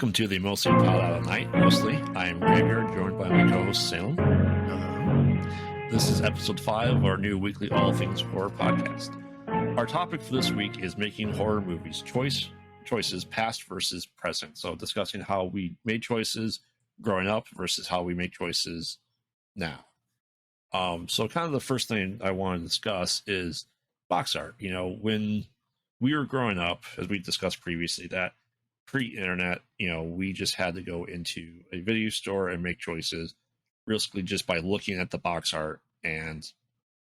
Welcome to the Mostly Pod Out of Night. Mostly, I am Graveyard, joined by my co-host Salem. Hello. This is episode 5 of our new weekly All Things Horror podcast. Our topic for this week is making horror movies choices past versus present. So discussing how we made choices growing up versus how we make choices now. So kind of the first thing I want to discuss is box art. You know, when we were growing up, as we discussed previously, that pre-internet, we just had to go into a video store and make choices, basically just by looking at the box art and,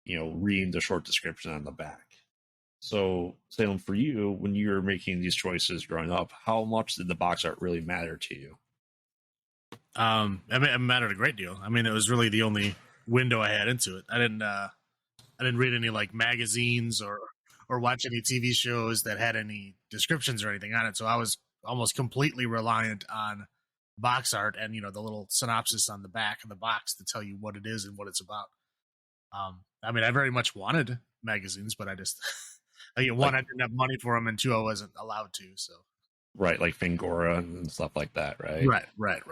reading the short description on the back. So, Salem, for you, when you were making these choices growing up, how much did the box art really matter to you? It mattered a great deal. I mean, it was really the only window I had into it. I didn't read any like magazines or watch any TV shows that had any descriptions or anything on it. So I was almost completely reliant on box art and, the little synopsis on the back of the box to tell you what it is and what it's about. I mean, I very much wanted magazines, but I just, one, I didn't have money for them, and two, I wasn't allowed to. So, right, like Fingora and stuff like that, right? Right.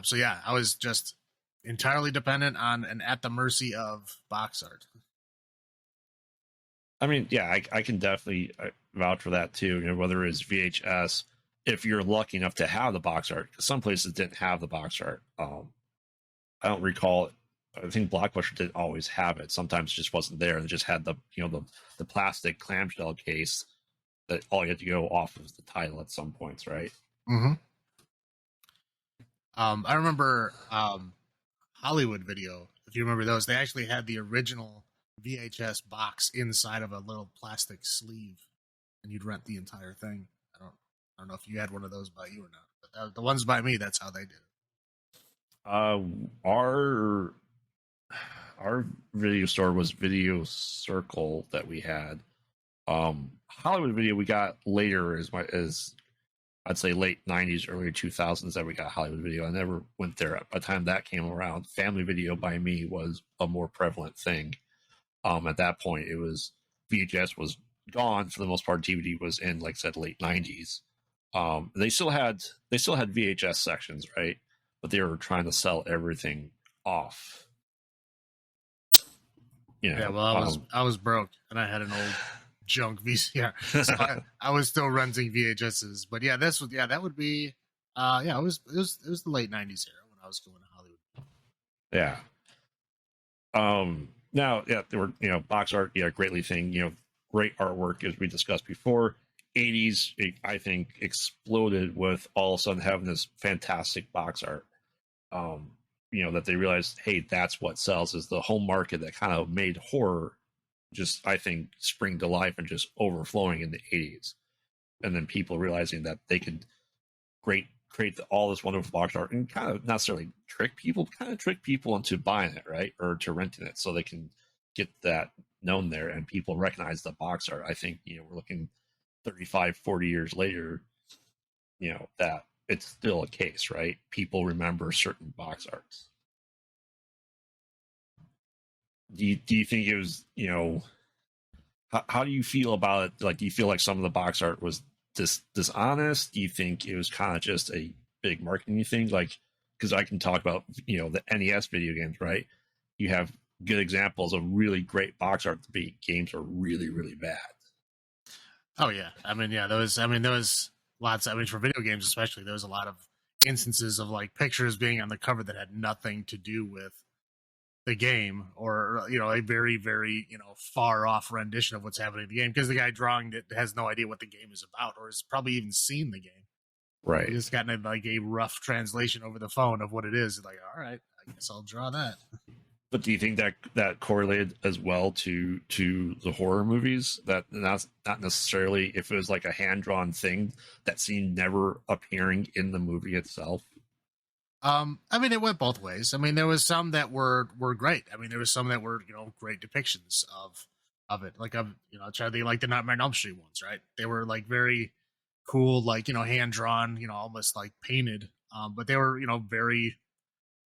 So yeah, I was just entirely dependent on and at the mercy of box art. I mean, yeah, I can definitely vouch for that too. Whether it's VHS, if you're lucky enough to have the box art, because some places didn't have the box art. I don't recall. I think Blockbuster didn't always have it. Sometimes it just wasn't there, and it just had the the plastic clamshell case that all you had to go off of the title at some points, right? Mm-hmm. I remember Hollywood Video. If you remember those, they actually had the original VHS box inside of a little plastic sleeve, and you'd rent the entire thing. I don't know if you had one of those by you or not, but the ones by me, that's how they did it. Our video store was Video Circle that we had. Hollywood Video we got later, as I'd say late 90s, early 2000s that we got Hollywood Video. I never went there. By the time that came around, Family Video by me was a more prevalent thing. At that point, it was VHS was gone for the most part. DVD was in, like I said, late 90s. They still had VHS sections, right? But they were trying to sell everything off. Yeah, well, I was broke, and I had an old junk VCR, so I was still renting VHSs. But yeah, that would be it was the late 90s era when I was going to Hollywood. Yeah. Now, yeah, there were, box art, greatly thing, great artwork, as we discussed before. 80s, I think, exploded with all of a sudden having this fantastic box art. That they realized, hey, that's what sells, is the home market that kind of made horror just, I think, spring to life and just overflowing in the 80s. And then people realizing that they could create all this wonderful box art and kind of not necessarily trick people into buying it, right? Or to renting it so they can get that known there and people recognize the box art. I think, we're looking 35, 40 years later, that it's still a case, right? People remember certain box arts. Do you think it was, how do you feel about it? Like, do you feel like some of the box art was dishonest? Do you think it was kind of just a big marketing thing? Like, because I can talk about, the NES video games, right? You have good examples of really great box art. The games are really, really bad. Oh yeah. I mean, yeah, there was lots. I mean, for video games especially, there was a lot of instances of like pictures being on the cover that had nothing to do with the game, or a very, very far off rendition of what's happening in the game, because the guy drawing it has no idea what the game is about, or has probably even seen the game. Right. He just gotten like a rough translation over the phone of what it is. Like, all right, I guess I'll draw that. But do you think that correlated as well to the horror movies? That not necessarily if it was like a hand drawn thing that scene never appearing in the movie itself. I mean, it went both ways. I mean, there was some that were great. I mean, there was some that were great depictions of it. Like like the Nightmare on Elm Street ones, right? They were like very cool, like hand drawn, almost like painted. But they were very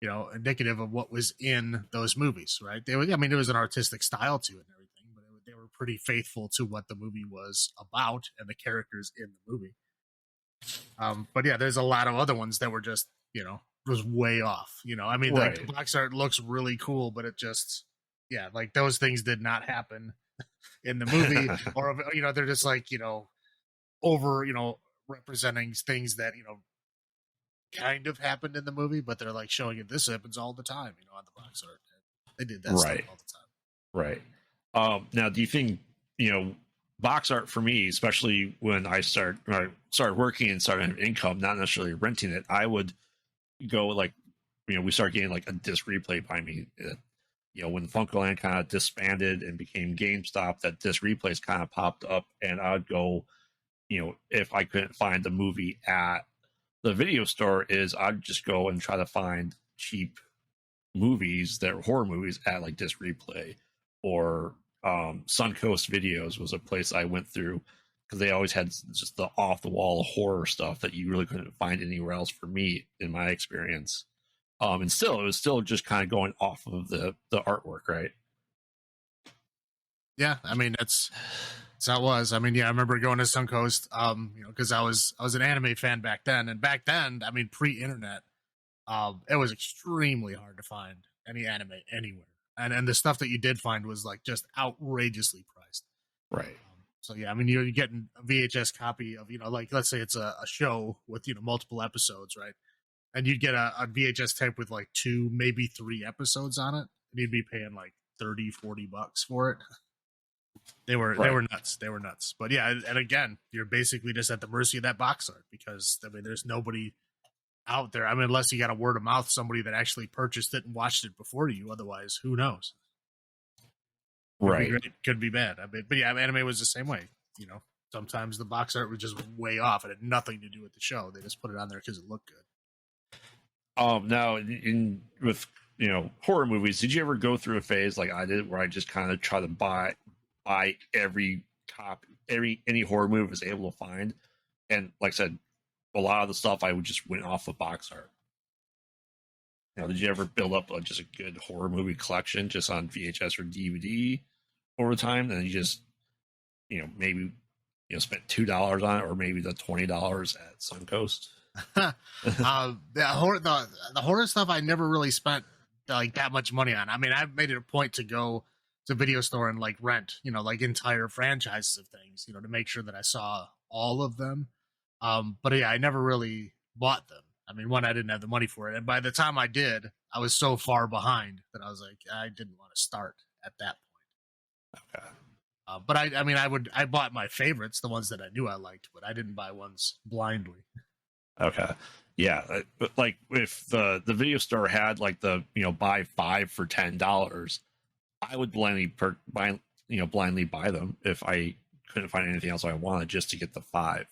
indicative of what was in those movies, right? There was an artistic style to it and everything, but they were pretty faithful to what the movie was about and the characters in the movie. But yeah, there's a lot of other ones that were just, was way off. I mean, like Right. the box art looks really cool, but it just, yeah, like those things did not happen in the movie, or they're just like, over, representing things that kind of happened in the movie, but they're like showing it. This happens all the time, on the box art. They did that stuff Right. all the time. Right. Now, do you think box art for me, especially when when I started working and started having income, not necessarily renting it, I would go like we started getting like a disc replay by me. When Funkoland kind of disbanded and became GameStop, that disc replays kind of popped up, and I'd go, if I couldn't find the movie at the video store, is I'd just go and try to find cheap movies that were horror movies at like disc replay, or Suncoast Videos was a place I went through because they always had just the off the wall horror stuff that you really couldn't find anywhere else for me in my experience. And still, it was still just kind of going off of the artwork, right? Yeah, I mean that's how it was. I mean, yeah, I remember going to Suncoast, because I was an anime fan back then, and back then, I mean, pre-internet, it was extremely hard to find any anime anywhere, and the stuff that you did find was like just outrageously priced. Right. So yeah, I mean, you're getting a VHS copy of, like, let's say it's a show with multiple episodes, right? And you'd get a VHS tape with like 2, maybe 3 episodes on it, and you'd be paying like $30-$40 for it. They were nuts. They were nuts. But yeah, and again, you're basically just at the mercy of that box art, because I mean, there's nobody out there. I mean, unless you got a word of mouth, somebody that actually purchased it and watched it before you. Otherwise, who knows? Could be Right. great, could be bad. I mean, but yeah, anime was the same way. Sometimes the box art was just way off. It had nothing to do with the show. They just put it on there because it looked good. Now with horror movies, did you ever go through a phase like I did where I just kind of try to buy every copy, any horror movie I was able to find, and like I said, a lot of the stuff I would just went off of box art. Did you ever build up just a good horror movie collection just on VHS or DVD over time, and you just maybe spent $2 on it, or maybe the $20 at Suncoast? The horror stuff I never really spent like that much money on. I mean, I made it a point to go to video store and like rent, like entire franchises of things, to make sure that I saw all of them. But yeah, I never really bought them. I mean, one, I didn't have the money for it, and by the time I did, I was so far behind that I was like, I didn't want to start at that point. Okay. But I mean, I bought my favorites, the ones that I knew I liked, but I didn't buy ones blindly. Okay. Yeah, but like if the video store had like the buy 5 for $10, I would blindly buy them if I couldn't find anything else I wanted, just to get the 5.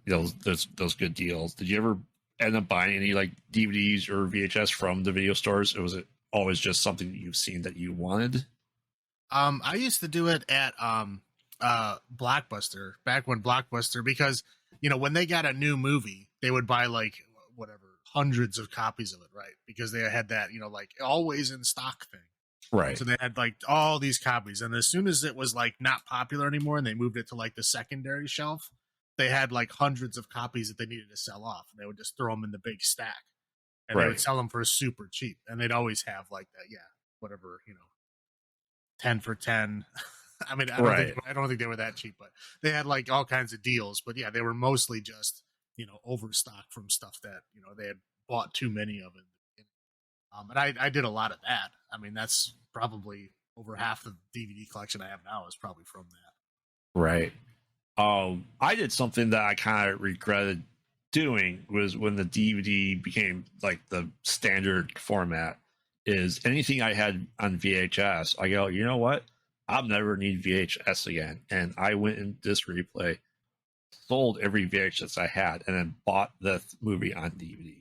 Those good deals. Did you ever end up buying any like DVDs or VHS from the video stores, or was it always just something that you've seen that you wanted? I used to do it at Blockbuster, back when Blockbuster, because when they got a new movie, they would buy like whatever hundreds of copies of it, right? Because they had that like always in stock thing, Right. so they had like all these copies, and as soon as it was like not popular anymore and they moved it to like the secondary shelf, they had like hundreds of copies that they needed to sell off, and they would just throw them in the big stack, and they would sell them for super cheap, and they'd always have like that, whatever, 10 for 10. I mean, I don't think they were that cheap, but they had like all kinds of deals. But yeah, they were mostly just overstock from stuff that they had bought too many of it. And I did a lot of that. I mean, that's probably over half the DVD collection I have now is probably from that. Right. I did something that I kind of regretted doing, was when the DVD became like the standard format. Is anything I had on VHS, I go, you know what? I'll never need VHS again. And I went in this replay, sold every VHS I had, and then bought the movie on DVD.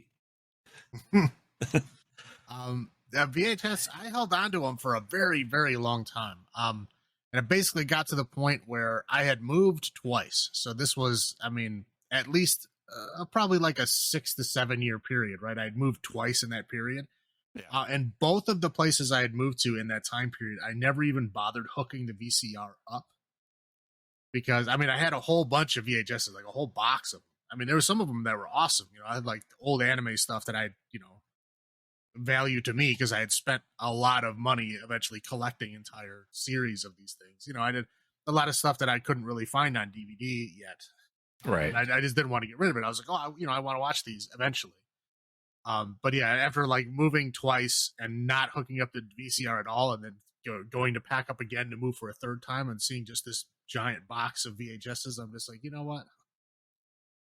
VHS, I held on to them for a very, very long time. And it basically got to the point where I had moved twice. So this was, I mean, at least probably like a 6 to 7 year period, right? I'd moved twice in that period. Yeah. And both of the places I had moved to in that time period, I never even bothered hooking the VCR up. because I mean, I had a whole bunch of VHSs, like a whole box of them. I mean, there were some of them that were awesome. You know, I had like old anime stuff that I, value to me because I had spent a lot of money eventually collecting entire series of these things. You know, I did a lot of stuff that I couldn't really find on DVD yet. Right. And I just didn't want to get rid of it. I was like, I want to watch these eventually. But yeah, after like moving twice and not hooking up the VCR at all, and then going to pack up again to move for a third time and seeing just this giant box of VHSs, I'm just like, you know what?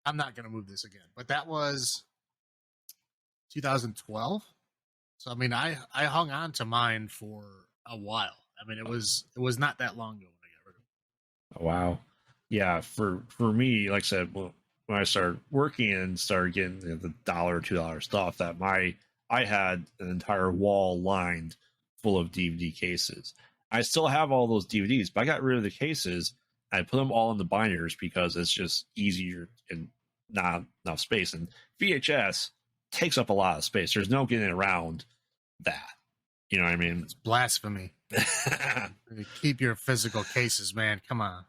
I'm not going to move this again. But that was 2012. So I mean, I hung on to mine for a while. I mean, it was not that long ago when I got rid of it. Wow. Yeah, for me, like I said, when I started working and started getting the $1, $2 stuff, I had an entire wall lined full of DVD cases. I still have all those DVDs, but I got rid of the cases. I put them all in the binders because it's just easier and not enough space. And VHS takes up a lot of space. There's no getting around that. You know what I mean? It's blasphemy. Keep your physical cases, man. Come on.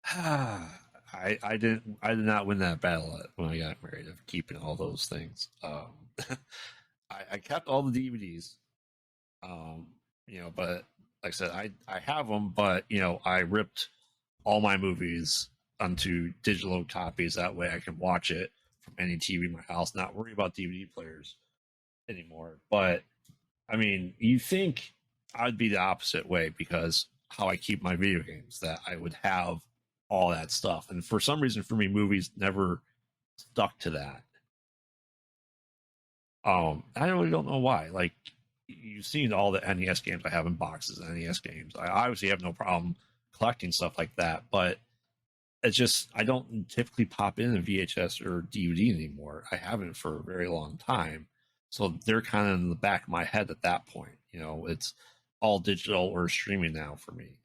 I did not win that battle when I got married of keeping all those things. I kept all the DVDs, but like I said, I have them, but I ripped all my movies onto digital copies. That way I can watch it from any TV in my house, not worry about DVD players anymore. But I mean, you think I'd be the opposite way because how I keep my video games, that I would have all that stuff. And for some reason, for me, movies never stuck to that. I really don't know why. Like, you've seen all the NES games I have in boxes, NES games. I obviously have no problem collecting stuff like that, but it's just, I don't typically pop in a VHS or DVD anymore. I haven't for a very long time. So they're kind of in the back of my head at that point. It's all digital or streaming now for me.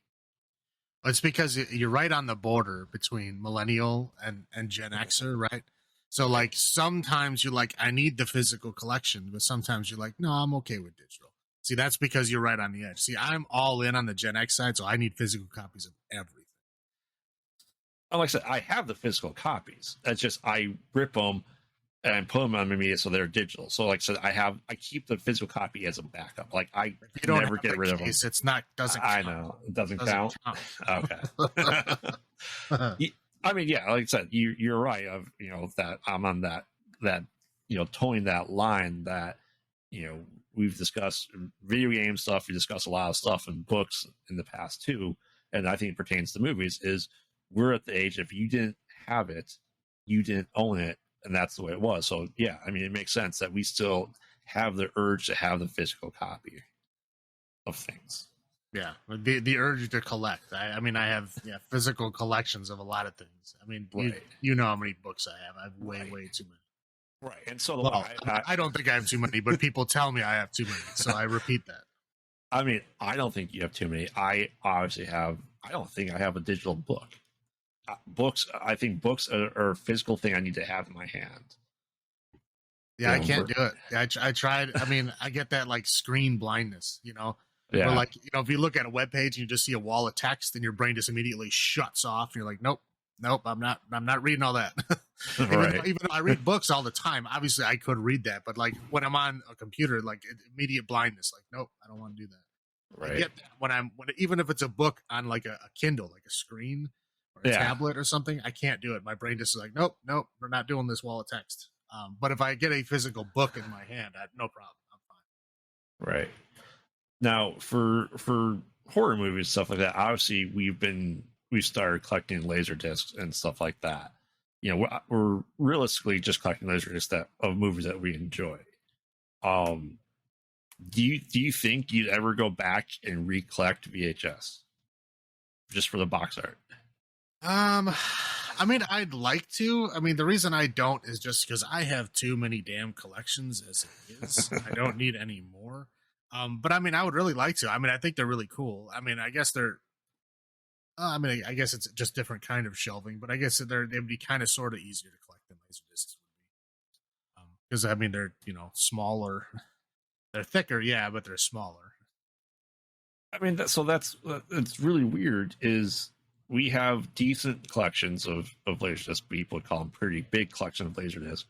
It's because you're right on the border between millennial and Gen Xer, right? So like sometimes you're like, I need the physical collection, but sometimes you're like, no, I'm okay with digital. See, that's because you're right on the edge. See, I'm all in on the Gen X side, so I need physical copies of everything. Like I said, I have the physical copies. That's just I rip them and put them on my media so they're digital. So like I said, I keep the physical copy as a backup. Like I never get rid of them. It's not doesn't. I count. know it doesn't count. Okay. I mean, yeah, like I said, you're right. Of that I'm on that towing that line that we've discussed video game stuff. We discussed a lot of stuff in books in the past too, and I think it pertains to movies. Is we're at the age if you didn't have it, you didn't own it. And that's the way it was. So, yeah, I mean, it makes sense that we still have the urge to have the physical copy of things. Yeah, the urge to collect. I mean, I have physical collections of a lot of things. I mean, right. you know how many books I have. I have way too many. Right, and so I don't think I have too many, but people tell me I have too many, so I repeat that. I mean, I don't think you have too many. I obviously have. I don't think I have a digital book. Books, I think books are a physical thing I need to have in my hand. Yeah, I can't do it. I tried. I mean, I get that like screen blindness, Yeah. Or like, if you look at a web page and you just see a wall of text and your brain just immediately shuts off and you're like, nope, I'm not reading all that. Even though I read books all the time, obviously I could read that. But like when I'm on a computer, like immediate blindness, like, nope, I don't want to do that. Right. I get that when even if it's a book on like a Kindle, like a screen, or a tablet or something, I can't do it. My brain just is like, nope, we're not doing this wall of text. But if I get a physical book in my hand, no problem. I'm fine. Right. Now, for horror movies, stuff like that, obviously we started collecting laser discs and stuff like that. We're realistically just collecting laser discs of movies that we enjoy. Do you think you'd ever go back and recollect VHS just for the box art? I mean, I'd like to. I mean, the reason I don't is just because I have too many damn collections as it is. I don't need any more. But I mean, I would really like to. I mean, I think they're really cool. I mean, I guess they're. I mean, I guess it's just different kind of shelving, but I guess they'd be kind of sort of easier to collect than laser discs would be. Because I mean, they're smaller. They're thicker, yeah, but they're smaller. I mean, it's really weird. Is we have decent collections of laserdisc. People would call them pretty big collection of laserdisc,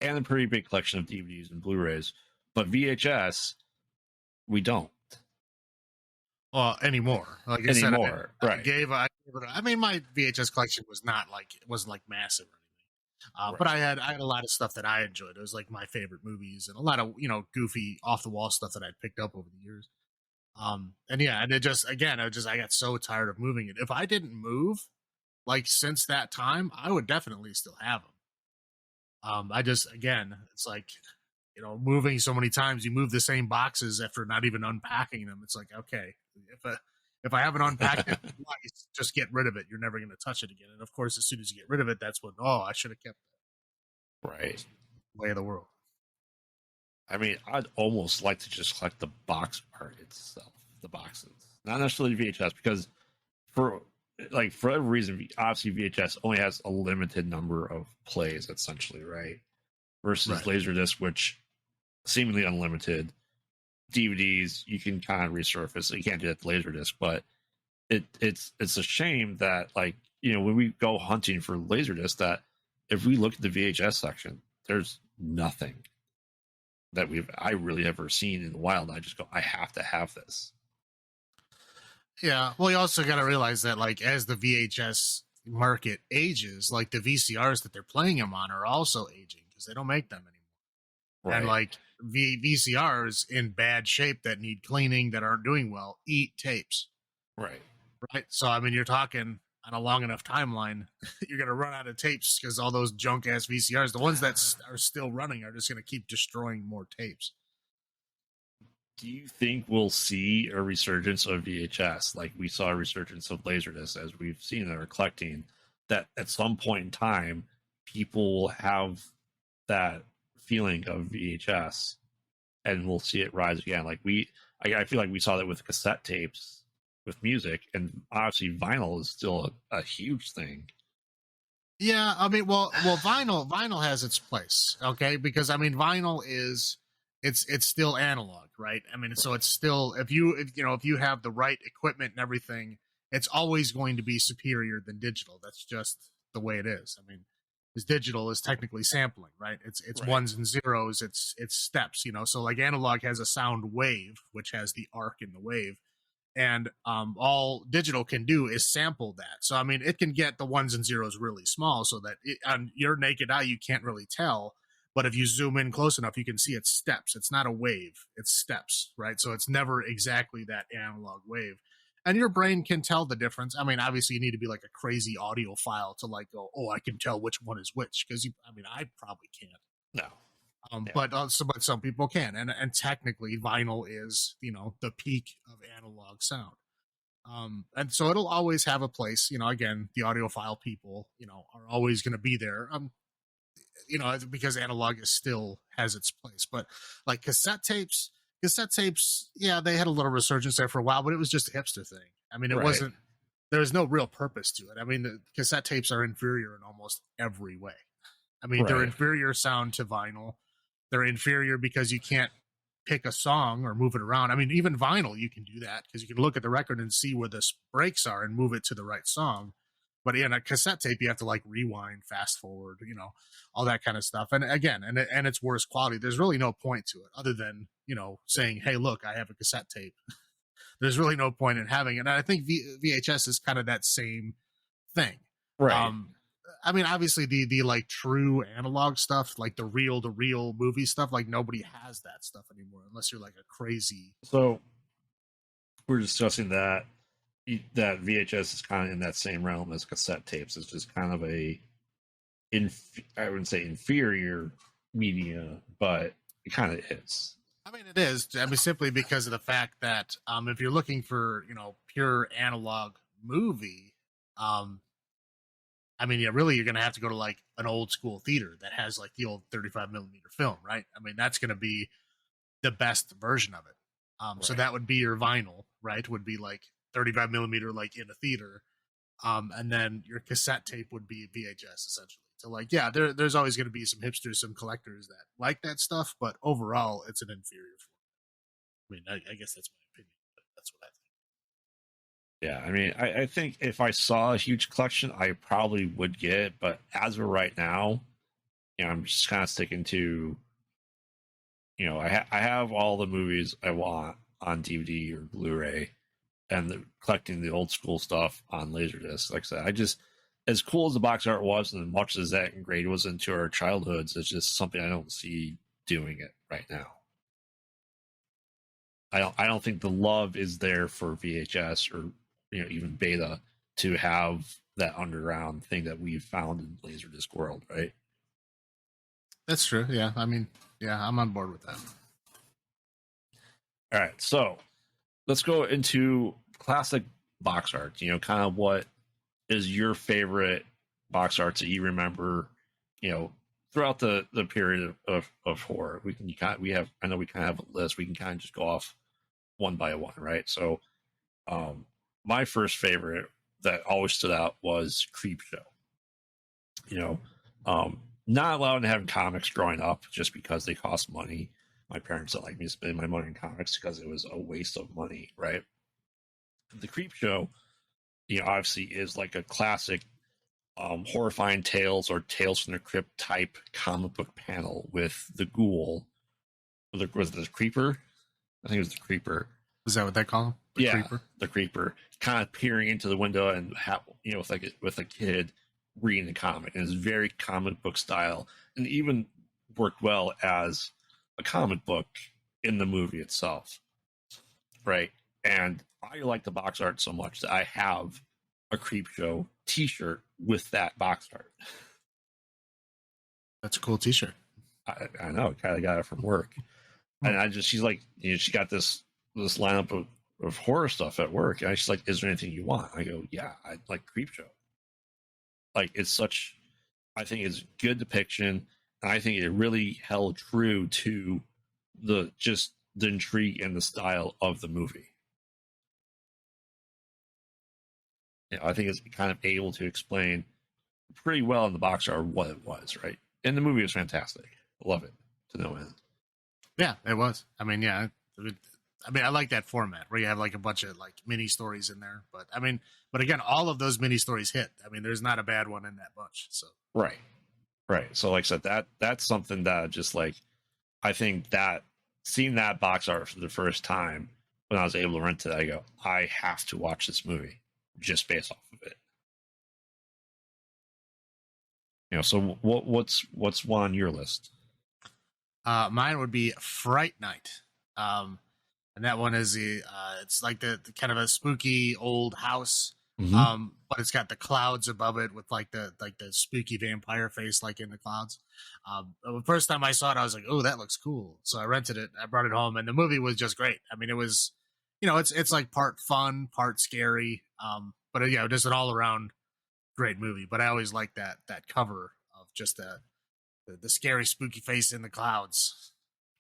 and a pretty big collection of DVDs and Blu-rays. But VHS, we don't Anymore. Like I said, anymore. Right. I mean, my VHS collection was not like it wasn't like massive or anything. But Right. I had a lot of stuff that I enjoyed. It was like my favorite movies and a lot of goofy off the wall stuff that I'd picked up over the years. And yeah, and it just again, I got so tired of moving it. If I didn't move like since that time, I would definitely still have them. I just again, it's like moving so many times, you move the same boxes after not even unpacking them. It's like, okay, if I haven't unpacked it twice, just get rid of it. You're never going to touch it again. And of course, as soon as you get rid of it, that's when I should have kept Right. the way of the world. I mean, I'd almost like to just collect the box art itself, the boxes, not necessarily VHS, because for for every reason, obviously VHS only has a limited number of plays, essentially, right? Versus Right. Laserdisc, which seemingly unlimited. DVDs you can kind of resurface. You can't do that with Laserdisc, but it's a shame that when we go hunting for Laserdisc, that if we look at the VHS section, there's nothing that I really ever seen in the wild. I just go, I have to have this. Yeah. Well, you also got to realize that as the VHS market ages, like the VCRs that they're playing them on are also aging because they don't make them anymore. Right. And VCRs in bad shape that need cleaning, that aren't doing well, eat tapes. Right. Right. So I mean, you're talking on a long enough timeline, you're gonna run out of tapes because all those junk ass VCRs, the ones that are still running, are just gonna keep destroying more tapes. Do you think we'll see a resurgence of VHS like we saw a resurgence of Laserdisc as we've seen that are collecting? That at some point in time, people will have that feeling of VHS, and we'll see it rise again. I feel like we saw that with cassette tapes, with music, and obviously vinyl is still a huge thing. Yeah, I mean, well, vinyl has its place, okay? Because I mean, vinyl is it's still analog, right? I mean, so it's still if you have the right equipment and everything, it's always going to be superior than digital. That's just the way it is. I mean, because digital is technically sampling, right? It's Right. ones and zeros, it's steps, So like analog has a sound wave, which has the arc in the wave, and all digital can do is sample that. So I mean, it can get the ones and zeros really small, so that on your naked eye you can't really tell. But if you zoom in close enough, you can see it's steps. It's not a wave; it's steps, right? So it's never exactly that analog wave, and your brain can tell the difference. I mean, obviously, you need to be like a crazy audiophile to go, oh, I can tell which one is which, because I mean, I probably can't. No. Yeah. But some people can, and technically, vinyl is the peak of analog sound, and so it'll always have a place. Again, the audiophile people, are always going to be there. Because analog is still has its place, but like cassette tapes, yeah, they had a little resurgence there for a while, but it was just a hipster thing. I mean, it wasn't. There was no real purpose to it. I mean, the cassette tapes are inferior in almost every way. I mean, they're inferior sound to vinyl. They're inferior because you can't pick a song or move it around. I mean, even vinyl, you can do that because you can look at the record and see where the breaks are and move it to the right song. But in a cassette tape, you have to rewind, fast forward, all that kind of stuff. And again, and it's worse quality. There's really no point to it other than, saying, hey, look, I have a cassette tape. There's really no point in having it. And I think VHS is kind of that same thing. Right. I mean, obviously the true analog stuff, like the reel to reel movie stuff, nobody has that stuff anymore unless you're a crazy. So we're discussing that VHS is kind of in that same realm as cassette tapes. It's just kind of I wouldn't say inferior media, but it kind of is. I mean, it is. I mean, simply because of the fact that if you're looking for pure analog movie, I mean, yeah, really, you're going to have to go to an old school theater that has the old 35 millimeter film, right? I mean, that's going to be the best version of it. So that would be your vinyl, right? Would be 35 millimeter, in a theater. And then your cassette tape would be VHS essentially. So yeah, there's always going to be some hipsters, some collectors that like that stuff, but overall it's an inferior form. I mean, I guess that's my opinion, but that's what I think. Yeah, I mean, I think if I saw a huge collection, I probably would get it. But as of right now, I'm just kind of sticking to, I have all the movies I want on DVD or Blu-ray, and collecting the old school stuff on Laserdisc. Like I said, as cool as the box art was, and as much as that ingrained was into our childhoods, it's just something I don't see doing it right now. I don't think the love is there for VHS or even Beta to have that underground thing that we've found in Laserdisc world, right? That's true. Yeah, I mean, yeah, I'm on board with that. All right, so let's go into classic box art. Kind of what is your favorite box arts that you remember, throughout the period of horror. I know we kind of have a list. We can kind of just go off one by one, right? So my first favorite that always stood out was Creep Show. Not allowed to have comics growing up just because they cost money. My parents didn't like me spending my money on comics because it was a waste of money, right? The Creep Show, obviously is like a classic horrifying tales or tales from the crypt type comic book panel with the ghoul. Was it the creeper? I think it was the creeper. Is that what they call him? The Creeper? The creeper, kind of peering into the window and with a kid reading the comic, and it's very comic book style, and even worked well as a comic book in the movie itself, right? And I like the box art so much that I have a Creep Show T-shirt with that box art. That's a cool T-shirt. I know, kind of got it from work, and she's like, she got this lineup of horror stuff at work, and she's like, "Is there anything you want?" I go, "Yeah, I like Creep Show." Like, I think it's good depiction, and I think it really held true to the intrigue and the style of the movie. I think it's kind of able to explain pretty well in the box art what it was, right? And the movie was fantastic. Love it to no end. Yeah, it was. I mean, yeah. I like that format where you have like a bunch of like mini stories in there. But again, all of those mini stories hit. I mean, there's not a bad one in that bunch. So right. So like I said, that's something that just like, I think that seeing that box art for the first time when I was able to rent it, I go, I have to watch this movie just based off of it. So what's one on your list? Mine would be Fright Night. And that one is it's like the kind of a spooky old house. Mm-hmm. But it's got the clouds above it with like the spooky vampire face like in the clouds. The first time I saw it, I was like, "Oh, that looks cool." So I rented it. I brought it home, and the movie was just great. I mean, it was, it's like part fun, part scary. But just an all around great movie. But I always like that cover of just the scary spooky face in the clouds.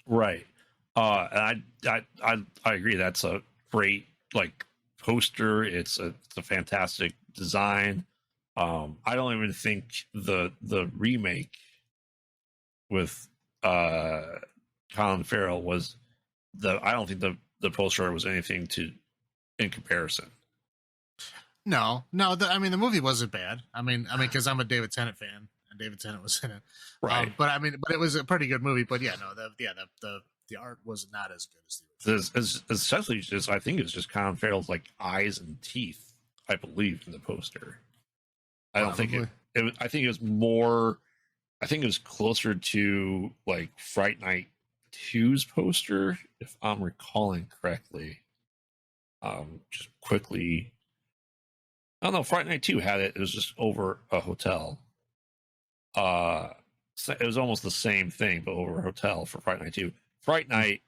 Right. And I agree. That's a great like poster. It's a fantastic design. I don't even think the remake with Colin Farrell was I don't think the poster was anything in comparison. No. I mean, the movie wasn't bad. I mean, because I'm a David Tennant fan, and David Tennant was in it. Right. But it was a pretty good movie. But yeah, no, the art was not as good as the original. It's essentially just, I think it's just Colin Farrell's like eyes and teeth, I believe, in the poster. I don't think it I think it was more, I think it was closer to like Fright Night 2's poster, if I'm recalling correctly. Just quickly, I don't know, Fright Night 2 had it. It was just over a hotel. It was almost the same thing, but over a hotel for Fright Night 2. Fright Night,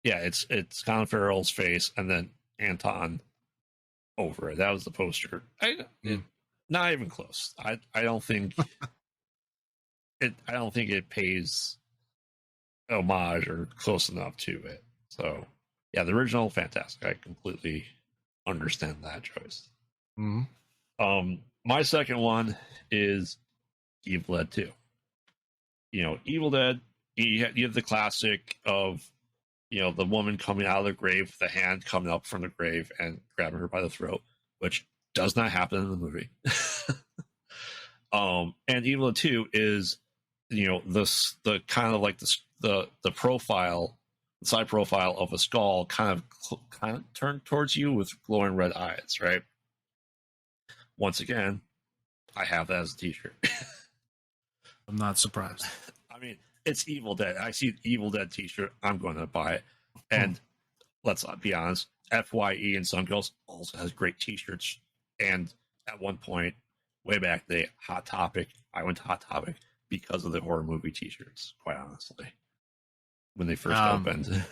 yeah, it's Colin Farrell's face and then Anton over it. That was the poster. Not even close. I don't think it pays homage or close enough to it. So yeah, the original, fantastic. I completely understand that choice. Mm-hmm. My second one is Evil Dead 2. Evil Dead, you have the classic of, the woman coming out of the grave, the hand coming up from the grave and grabbing her by the throat. which does not happen in the movie. And Evil 2 is, the kind of like the profile, the side profile of a skull kind of turned towards you with glowing red eyes, right? Once again, I have that as a t-shirt. I'm not surprised. I mean, it's Evil Dead. I see Evil Dead t-shirt, I'm going to buy it. And let's be honest, FYE and Some Girls also has great t-shirts. And at one point, way back the Hot Topic, I went to Hot Topic because of the horror movie t-shirts, quite honestly, when they first opened.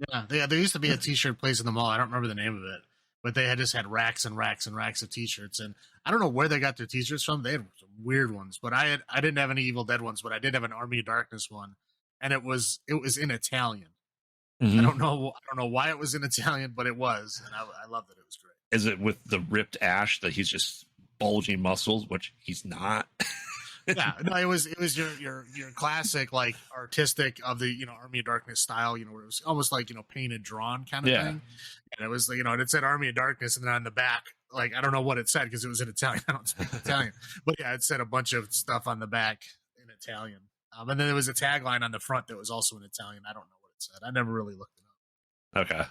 Yeah, there used to be a t-shirt place in the mall. I don't remember the name of it, but they had just had racks and racks and racks of t-shirts. And I don't know where they got their t-shirts from. They had some weird ones, but I didn't have any Evil Dead ones, but I did have an Army of Darkness one, and it was in Italian. Mm-hmm. I don't know why it was in Italian, but it was, and I loved it. It was great. Is it with the ripped Ash that he's just bulging muscles, which he's not? Yeah, no, it was your classic, like, artistic of the Army of Darkness style, where it was almost like painted, drawn kind of thing, and it was and it said Army of Darkness, and then on the back, like, I don't know what it said because it was in Italian. I don't speak Italian, but yeah, it said a bunch of stuff on the back in Italian, and then there was a tagline on the front that was also in Italian. I don't know what it said. I never really looked it up. Okay,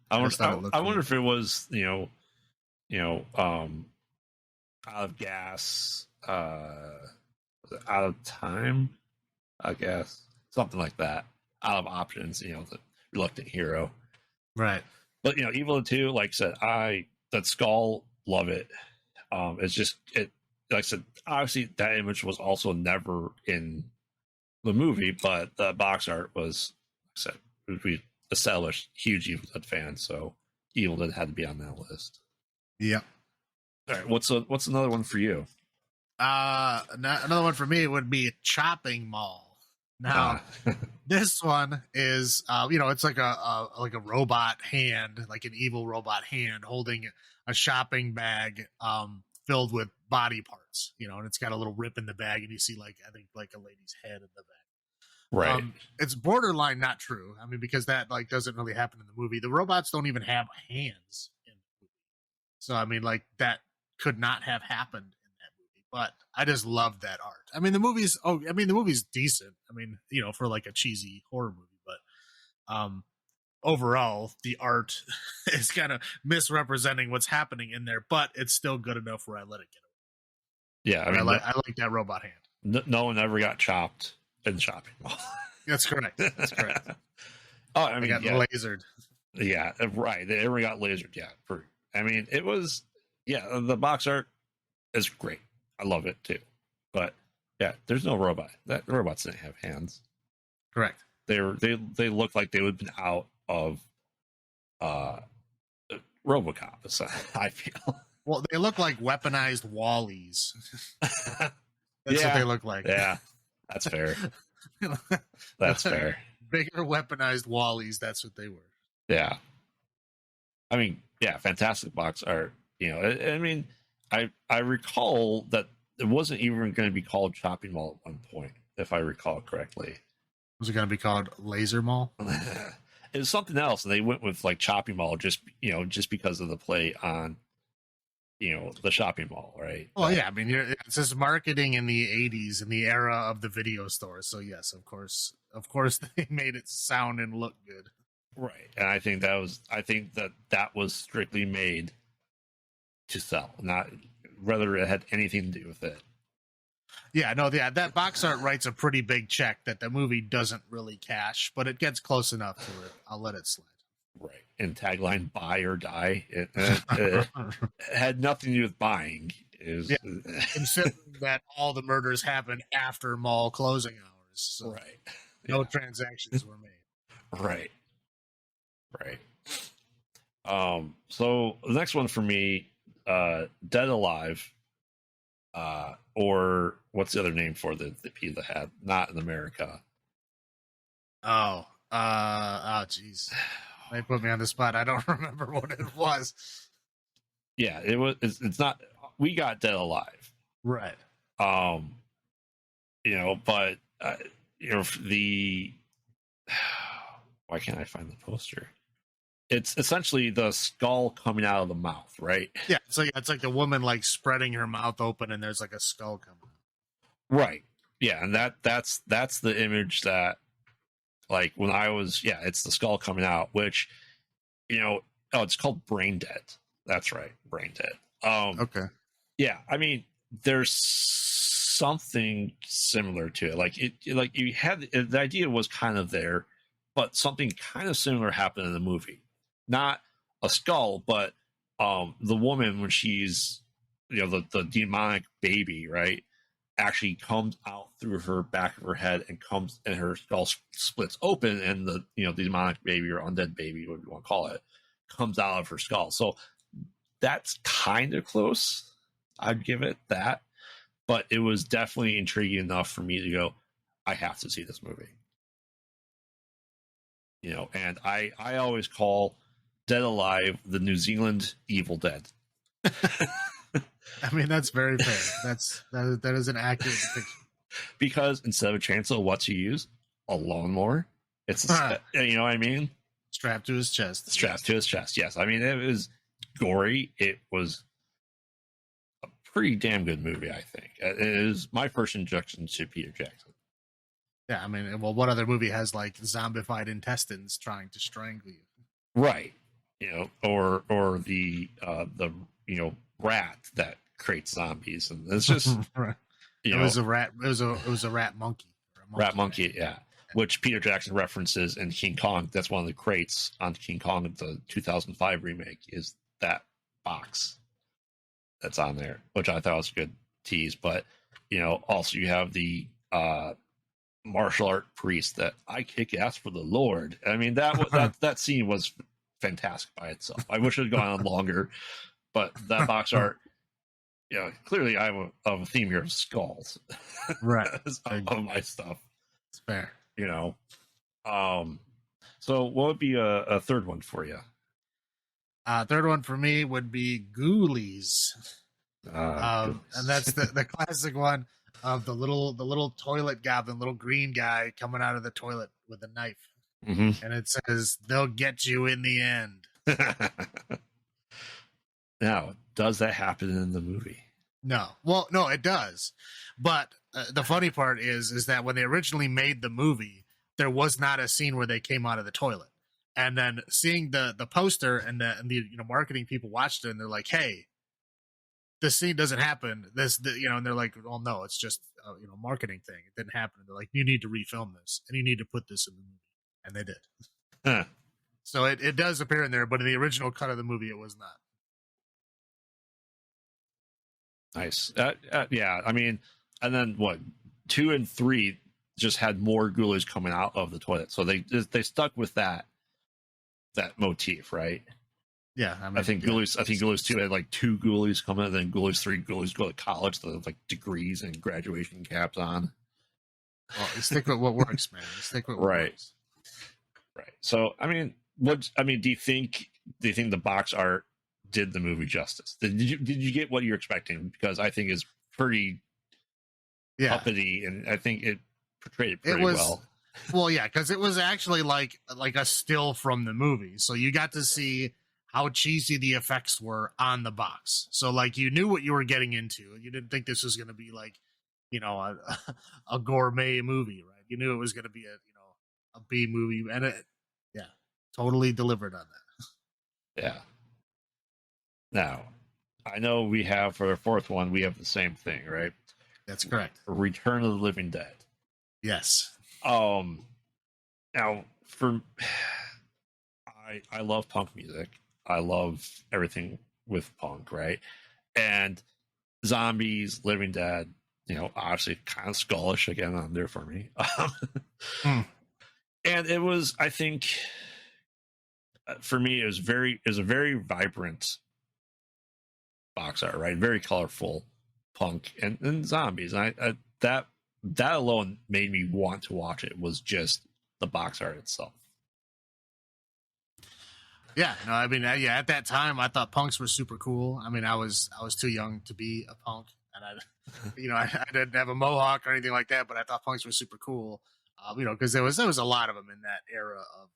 I wonder if it was out of gas, out of time, I guess, something like that, out of options, the reluctant hero, right? But Evil 2, like I said, that skull, love it. It's just like I said, obviously that image was also never in the movie, but the box art was, like I said, we established huge Evil Dead fans, so Evil Dead had to be on that list. Yeah. All right, what's another one for you? Another one for me would be Chopping Mall. Now, this one is, it's like a robot hand, like an evil robot hand holding a shopping bag, filled with body parts, and it's got a little rip in the bag, and you see, I think a lady's head in the bag. Right. It's borderline not true. I mean, because that doesn't really happen in the movie. The robots don't even have hands in the movie. So, I mean, that could not have happened in that movie, but I just love that art. I mean, the movie's decent. I mean, for like a cheesy horror movie, but overall the art is kind of misrepresenting what's happening in there, but it's still good enough where I let it get away. Yeah, I mean, I like that robot hand. No one ever got chopped in the shopping mall. That's correct. That's correct. Oh, I mean, got lasered. Yeah, right. They never got lasered. Yeah, I mean, it was. Yeah, the box art is great. I love it too. But yeah, there's no robot. The robots didn't have hands. Correct. They look like they would have been out of RoboCop. I feel. Well, they look like weaponized Wallies. That's what they look like. Yeah, that's fair. That's fair. Bigger weaponized Wallies. That's what they were. Yeah. I mean, yeah, fantastic box art. I mean, I recall that it wasn't even going to be called Chopping Mall at one point, if I recall correctly. Was it going to be called Laser Mall? It was something else, and they went with Chopping Mall just because of the play on the shopping mall, right? Well, yeah, I mean, it's just marketing in the 80s, in the era of the video store. So yes, of course they made it sound and look good. Right. And I think that was strictly made to sell, not whether it had anything to do with it. Yeah, no, that box art writes a pretty big check that the movie doesn't really cash, but it gets close enough to it. I'll let it slide. Right. And tagline "Buy or Die." It had nothing to do with buying. Considering that all the murders happened after mall closing hours, so right? No transactions were made. Right. So the next one for me, Dead Alive, or what's the other name for the pizza hat? Not in America. Jeez. They put me on the spot. I don't remember what it was. Yeah, it was. It's not. We got Dead Alive, right? But the. Why can't I find the poster? it's essentially the skull coming out of the mouth, right? Yeah, it's like the woman like spreading her mouth open, and there's like a skull coming out. Right. Yeah, and that's the image that, like, when I was, yeah, it's the skull coming out, which, oh, it's called Brain Dead. That's right, Brain Dead. Okay. Yeah, I mean, there's something similar to it. Like you had the idea was kind of there, but something kind of similar happened in the movie. Not a skull, but the woman, when she's, the demonic baby, right, actually comes out through her back of her head and her skull splits open, and the demonic baby or undead baby, whatever you want to call it, comes out of her skull. So that's kind of close. I'd give it that, but it was definitely intriguing enough for me to go, I have to see this movie. And I always call Dead Alive the New Zealand Evil Dead. I mean, that's very fair. That is an accurate depiction. Because instead of a chainsaw, what's he use? A lawnmower. It's you know what I mean? Strapped to his chest. Strapped to his chest. Yes, I mean, it was gory. It was a pretty damn good movie, I think. It is my first introduction to Peter Jackson. Yeah, I mean, well, what other movie has like zombified intestines trying to strangle you? Right. Or the rat that creates zombies, and it's just right. It was a rat. It was a rat monkey. Rat monkey, yeah. Which Peter Jackson references in King Kong. That's one of the crates on King Kong, the 2005 remake, is that box that's on there, which I thought was a good tease. But also you have the martial art priest that I kick ass for the Lord. I mean, that scene was fantastic by itself. I wish it had gone on longer, but that box art, clearly I have a theme here of skulls, right? of my stuff. It's fair. So what would be a third one for you? Third one for me would be Ghoulies. And that's the classic one of the little toilet goblin, little green guy coming out of the toilet with a knife. Mm-hmm. And it says, "They'll get you in the end." Now, does that happen in the movie? No. Well, no, it does. But the funny part is that when they originally made the movie, there was not a scene where they came out of the toilet. And then seeing the poster and the marketing people watched it, and they're like, "Hey, this scene doesn't happen." And they're like, "Well, no, it's just marketing thing. It didn't happen." And they're like, "You need to refilm this, and you need to put this in the movie," and they did. Huh. So it does appear in there, but in the original cut of the movie, it was not. Nice. Yeah, I mean, and then what? 2 and 3 just had more ghoulies coming out of the toilet, so they stuck with that motif, right? Yeah, I mean, I think Ghoulies 2 had like 2 ghoulies coming, and then Ghoulies 3 ghoulies go to college, they have like degrees and graduation caps on. Well, you stick with what works, man. You stick with what works. Right. So, I mean, do you think the box art did the movie justice? Did you get what you're expecting? Because I think it's pretty puppety, and I think it portrayed it pretty well. Well, yeah, because it was actually like a still from the movie, so you got to see how cheesy the effects were on the box. So like you knew what you were getting into. You didn't think this was going to be like, a gourmet movie, right? You knew it was going to be a B movie, and it, totally delivered on that. Yeah. Now, I know we have for the fourth one, we have the same thing, right? That's correct. Return of the Living Dead. Yes. Now I love punk music. I love everything with punk, right? And zombies, Living Dead, obviously kind of skullish again on there for me. And it was, I think, for me, it was a very vibrant box art, right? Very colorful punk and zombies. And I that alone made me want to watch it, was just the box art itself. Yeah, no, I mean, at that time, I thought punks were super cool. I mean, I was too young to be a punk, and I didn't have a mohawk or anything like that, but I thought punks were super cool. Because there was a lot of them in that era of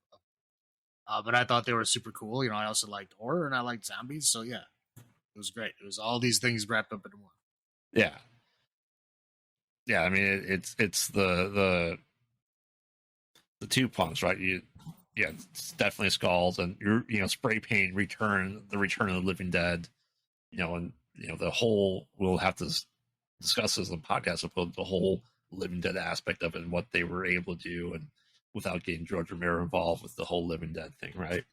But I thought they were super cool. I also liked horror and I liked zombies. So yeah, it was great. It was all these things wrapped up in one. Yeah, yeah. I mean, it's the two punks, right? Yeah, it's definitely skulls, and spray paint the return of the living dead. And the whole, we'll have to discuss this in the podcast about the whole living dead aspect of it and what they were able to do, and without getting George Romero involved with the whole living dead thing, right?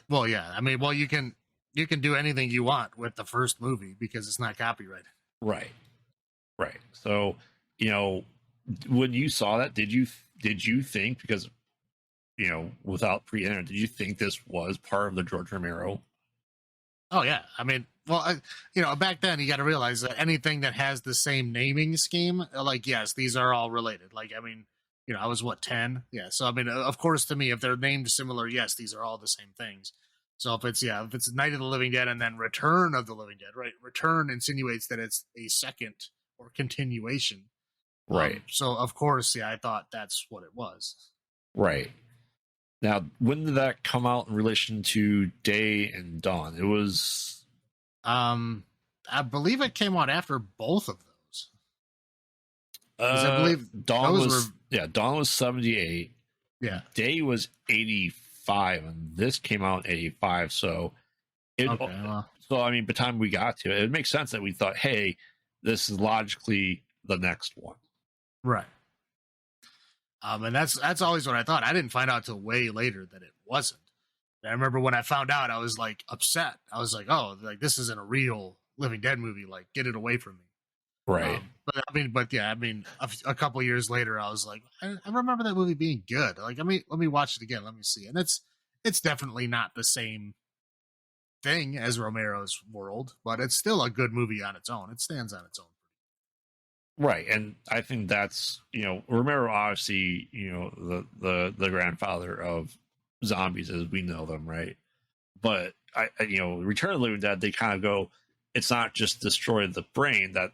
Well, yeah. I mean, well, you can do anything you want with the first movie because it's not copyrighted. Right. So, when you saw that, did you think, because without pre-internet, did you think this was part of the George Romero? Oh yeah. I mean, well, back then you got to realize that anything that has the same naming scheme, like, yes, these are all related. Like, I mean, I was 10. Yeah. So, I mean, of course, to me, if they're named similar, yes, these are all the same things. So if it's Night of the Living Dead and then Return of the Living Dead, right? Return insinuates that it's a second or continuation. Right. So of course, yeah, I thought that's what it was. Right. Now, when did that come out in relation to Day and Dawn? It was, I believe it came out after both of those. I believe Dawn was 78. Yeah. Day was 85, and this came out in 85. So, so I mean, by the time we got to it, it makes sense that we thought, hey, this is logically the next one. Right. And that's always what I thought. I didn't find out till way later that it wasn't. I remember when I found out, I was like upset. I was like, oh, like this isn't a real Living Dead movie. Like, get it away from me. Right. But a couple years later, I was like, I remember that movie being good. Like, let me watch it again. Let me see. And it's definitely not the same thing as Romero's World, but it's still a good movie on its own. It stands on its own. Right, and I think that's Romero, obviously the grandfather of zombies as we know them, right? But Return of the Living Dead, they kind of go, it's not just destroy the brain, that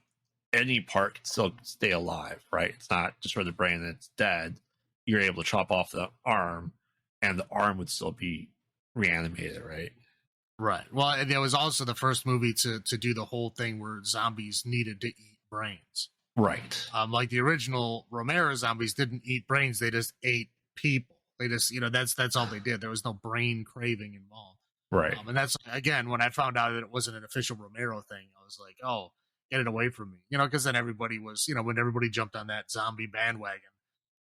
any part can still stay alive, right? It's not destroy the brain and it's dead. You're able to chop off the arm, and the arm would still be reanimated, right? Right. Well, and it was also the first movie to do the whole thing where zombies needed to eat brains. Right. Like the original Romero zombies didn't eat brains; they just ate people. They just, that's all they did. There was no brain craving involved. Right. And that's, again, when I found out that it wasn't an official Romero thing, I was like, oh, get it away from me. Because then everybody was, when everybody jumped on that zombie bandwagon,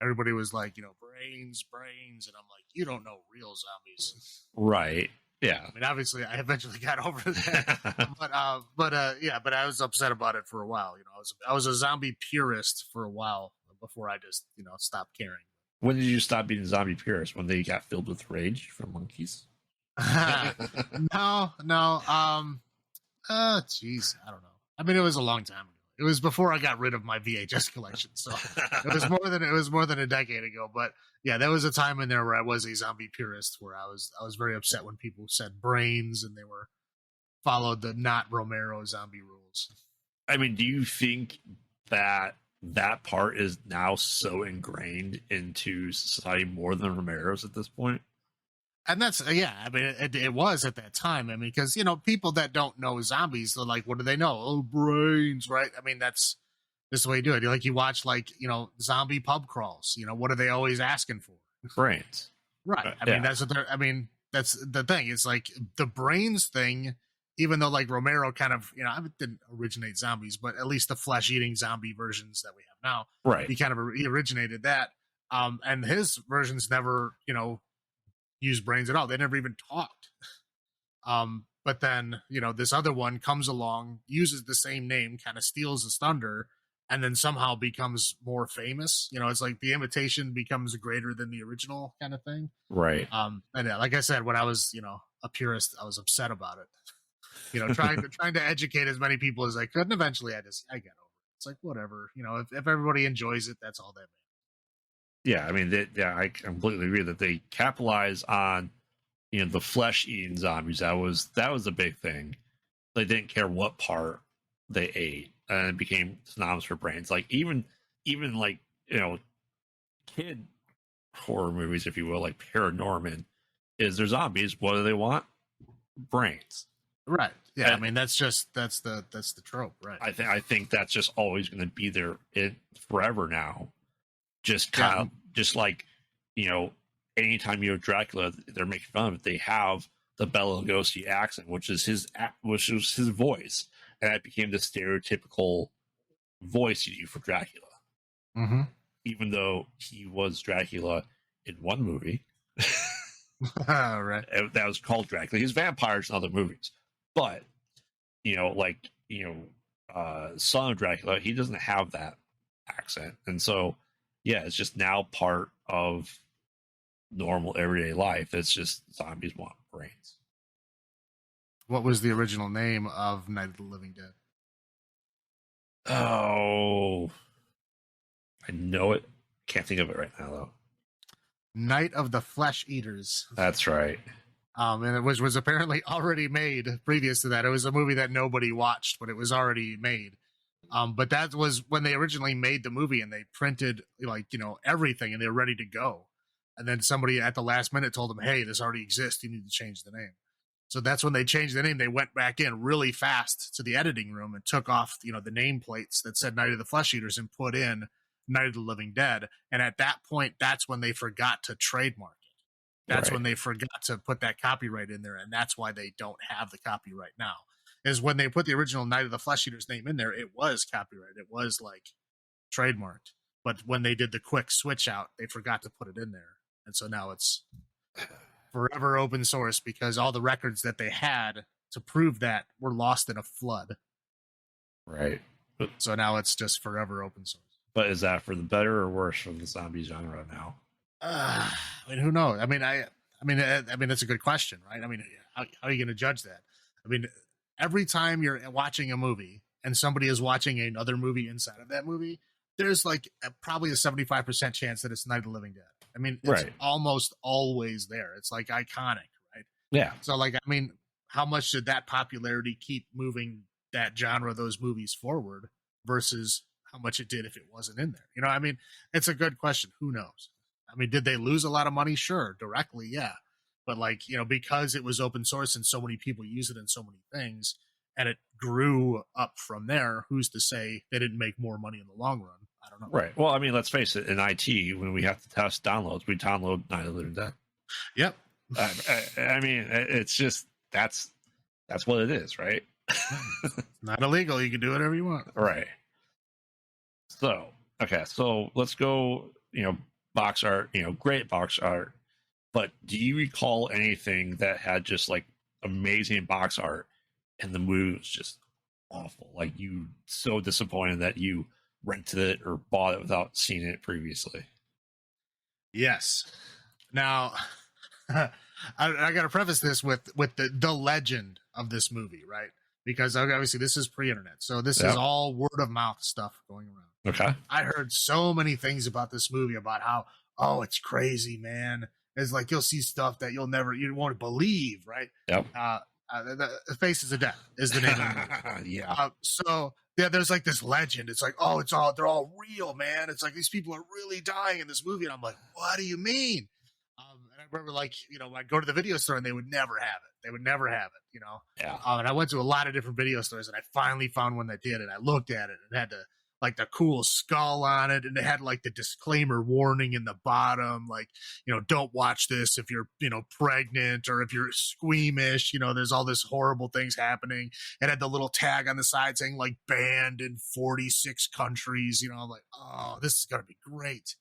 everybody was like, brains, and I'm like, you don't know real zombies. Right. Yeah. I mean, obviously, I eventually got over that, but I was upset about it for a while. I was a zombie purist for a while before I just, stopped caring. When did you stop being a zombie purist? When they got filled with rage from monkeys? No. Jeez, I don't know. I mean, it was a long time ago. It was before I got rid of my VHS collection, so it was more than a decade ago. But yeah, there was a time in there where I was a zombie purist, where I was very upset when people said brains and they were followed the not Romero zombie rules. I mean, do you think that part is now so ingrained into society more than Romero's at this point? And that's, I mean, it was at that time. I mean, because, people that don't know zombies, they're like, what do they know? Oh, brains, right? I mean, that's the way you do it. Like, you watch, zombie pub crawls. What are they always asking for? Brains. Right. I mean, that's the thing. It's like the brains thing, even though, like, Romero kind of, didn't originate zombies, but at least the flesh-eating zombie versions that we have now. Right. He originated that. And his versions never, use brains at all. They never even talked. But then, this other one comes along, uses the same name, kind of steals his thunder, and then somehow becomes more famous. It's like the imitation becomes greater than the original kind of thing. Right. And yeah, like I said, when I was, a purist, I was upset about it. Trying to educate as many people as I could, and eventually I got over it. It's like, whatever. If everybody enjoys it, that's all that matters. Yeah, I mean, I completely agree that they capitalize on, the flesh-eating zombies. That was a big thing. They didn't care what part they ate, and it became synonymous for brains. Like even like kid horror movies, if you will, like Paranorman. is they're zombies. What do they want? Brains. Right. Yeah. And I mean, that's the trope, right? I think that's just always going to be there forever now. Just kind of just like, anytime you have Dracula, they're making fun of it. They have the Bela Lugosi accent, which was his voice, and that became the stereotypical voice you do for Dracula. Mm-hmm. Even though he was Dracula in one movie, Right. that was called Dracula. He's vampires in other movies, but Son of Dracula, he doesn't have that accent, and so yeah, it's just now part of normal everyday life. It's just zombies want brains. What was the original name of Night of the Living Dead? Oh, I know it. Can't think of it right now though. Night of the Flesh Eaters. That's right. And it was apparently already made previous to that. It was a movie that nobody watched, but it was already made. But that was when they originally made the movie, and they printed everything, and they were ready to go. And then somebody at the last minute told them, "Hey, this already exists. You need to change the name." So that's when they changed the name. They went back in really fast to the editing room and took off, the nameplates that said Night of the Flesh Eaters and put in Night of the Living Dead. And at that point, that's when they forgot to trademark it. That's when they forgot to put that copyright in there. And that's why they don't have the copyright now. Is when they put the original Night of the Flesh Eaters name in there, it was copyrighted. It was trademarked. But when they did the quick switch out, they forgot to put it in there. And so now it's forever open source, because all the records that they had to prove that were lost in a flood. Right. So now it's just forever open source. But is that for the better or worse for the zombie genre now? I mean, who knows? I mean, that's a good question, right? I mean, how are you going to judge that? I mean, every time you're watching a movie and somebody is watching another movie inside of that movie, there's probably a 75% chance that it's Night of the Living Dead. I mean, it's almost always there. It's iconic, right? Yeah. So I mean, how much did that popularity keep moving that genre, those movies forward, versus how much it did if it wasn't in there? I mean, it's a good question. Who knows? I mean, did they lose a lot of money? Sure. Directly. Yeah. But because it was open source and so many people use it in so many things, and it grew up from there, who's to say they didn't make more money in the long run? I don't know. Right. Well, I mean, let's face it. In IT, when we have to test downloads, we download Night of the Living Dead. Yep. I mean, it's just that's what it is, right? Not illegal. You can do whatever you want. Right. So, okay. So let's go, box art, great box art. But do you recall anything that had just amazing box art and the movie was just awful? You so disappointed that you rented it or bought it without seeing it previously? Yes. Now, I got to preface this with the legend of this movie, right? Because obviously this is pre-internet, so this is all word of mouth stuff going around. Okay. I heard so many things about this movie, about how, it's crazy, man. It's you'll see stuff that you won't believe, right? Yep. The Faces of Death is the name of the movie. Yeah. So yeah, there's ththis legend. It's they're all real, man. It's these people are really dying in this movie, and I'm like, what do you mean? And I remember I'd go to the video store and they would never have it. They would never have it, Yeah. And I went to a lot of different video stores, and I finally found one that did, and I looked at it and it had the cool skull on it, and it had the disclaimer warning in the bottom, don't watch this if you're pregnant or if you're squeamish, there's all this horrible things happening. It had the little tag on the side saying banned in 46 countries. I'm like, oh, this is gonna be great.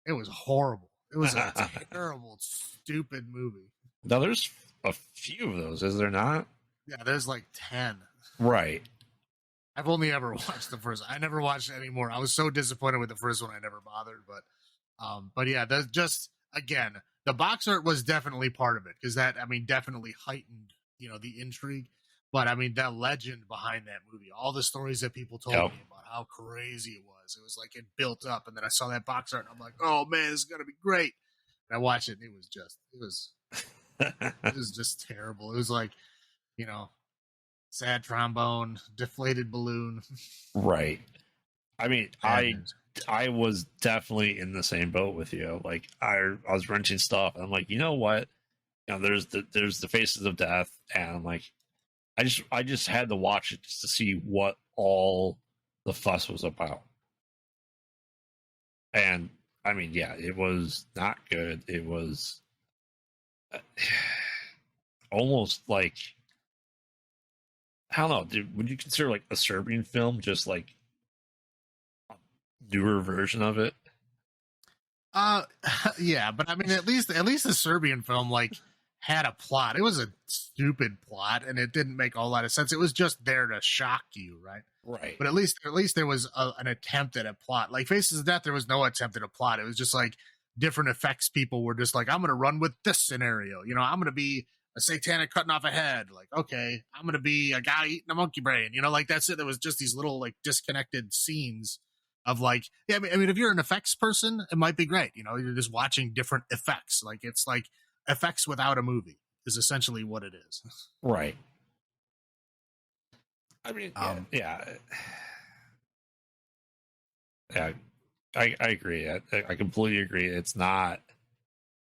It was horrible. It was a terrible, stupid movie. Now there's a few of those, is there not? Yeah, there's 10. Right. I've only ever watched the first. I never watched it anymore. I was so disappointed with the first one, I never bothered. But yeah, that's just, again, the box art was definitely part of it, because that, definitely heightened, the intrigue. But the legend behind that movie, all the stories that people told me about how crazy it was it built up, and then I saw that box art, and I'm like, oh man, this is gonna be great. And I watched it, and it was just terrible. It was sad trombone, deflated balloon. Right. I mean, I was definitely in the same boat with you. I was renting stuff, and I'm like, you know what? there's the Faces of Death, and I'm like, I just had to watch it just to see what all the fuss was about. And I mean, yeah, it was not good. It was almost like, I don't know. Would you consider like a Serbian film just like a newer version of it? Uh, yeah, but I mean, at least the Serbian film like had a plot. It was a stupid plot, and it didn't make a whole lot of sense. It was just there to shock you, right? Right. But at least there was an attempt at a plot. Like Faces of Death, there was no attempt at a plot. It was just like different effects. People were just like, I'm going to run with this scenario. I'm going to be a satanic cutting off a head. Like, okay, I'm going to be a guy eating a monkey brain. Like that's it. There was just these little like disconnected scenes of like, yeah, I mean, if you're an effects person, it might be great. You're just watching different effects. Like it's like effects without a movie is essentially what it is. Right. I mean, yeah. Yeah, I agree. I completely agree. It's not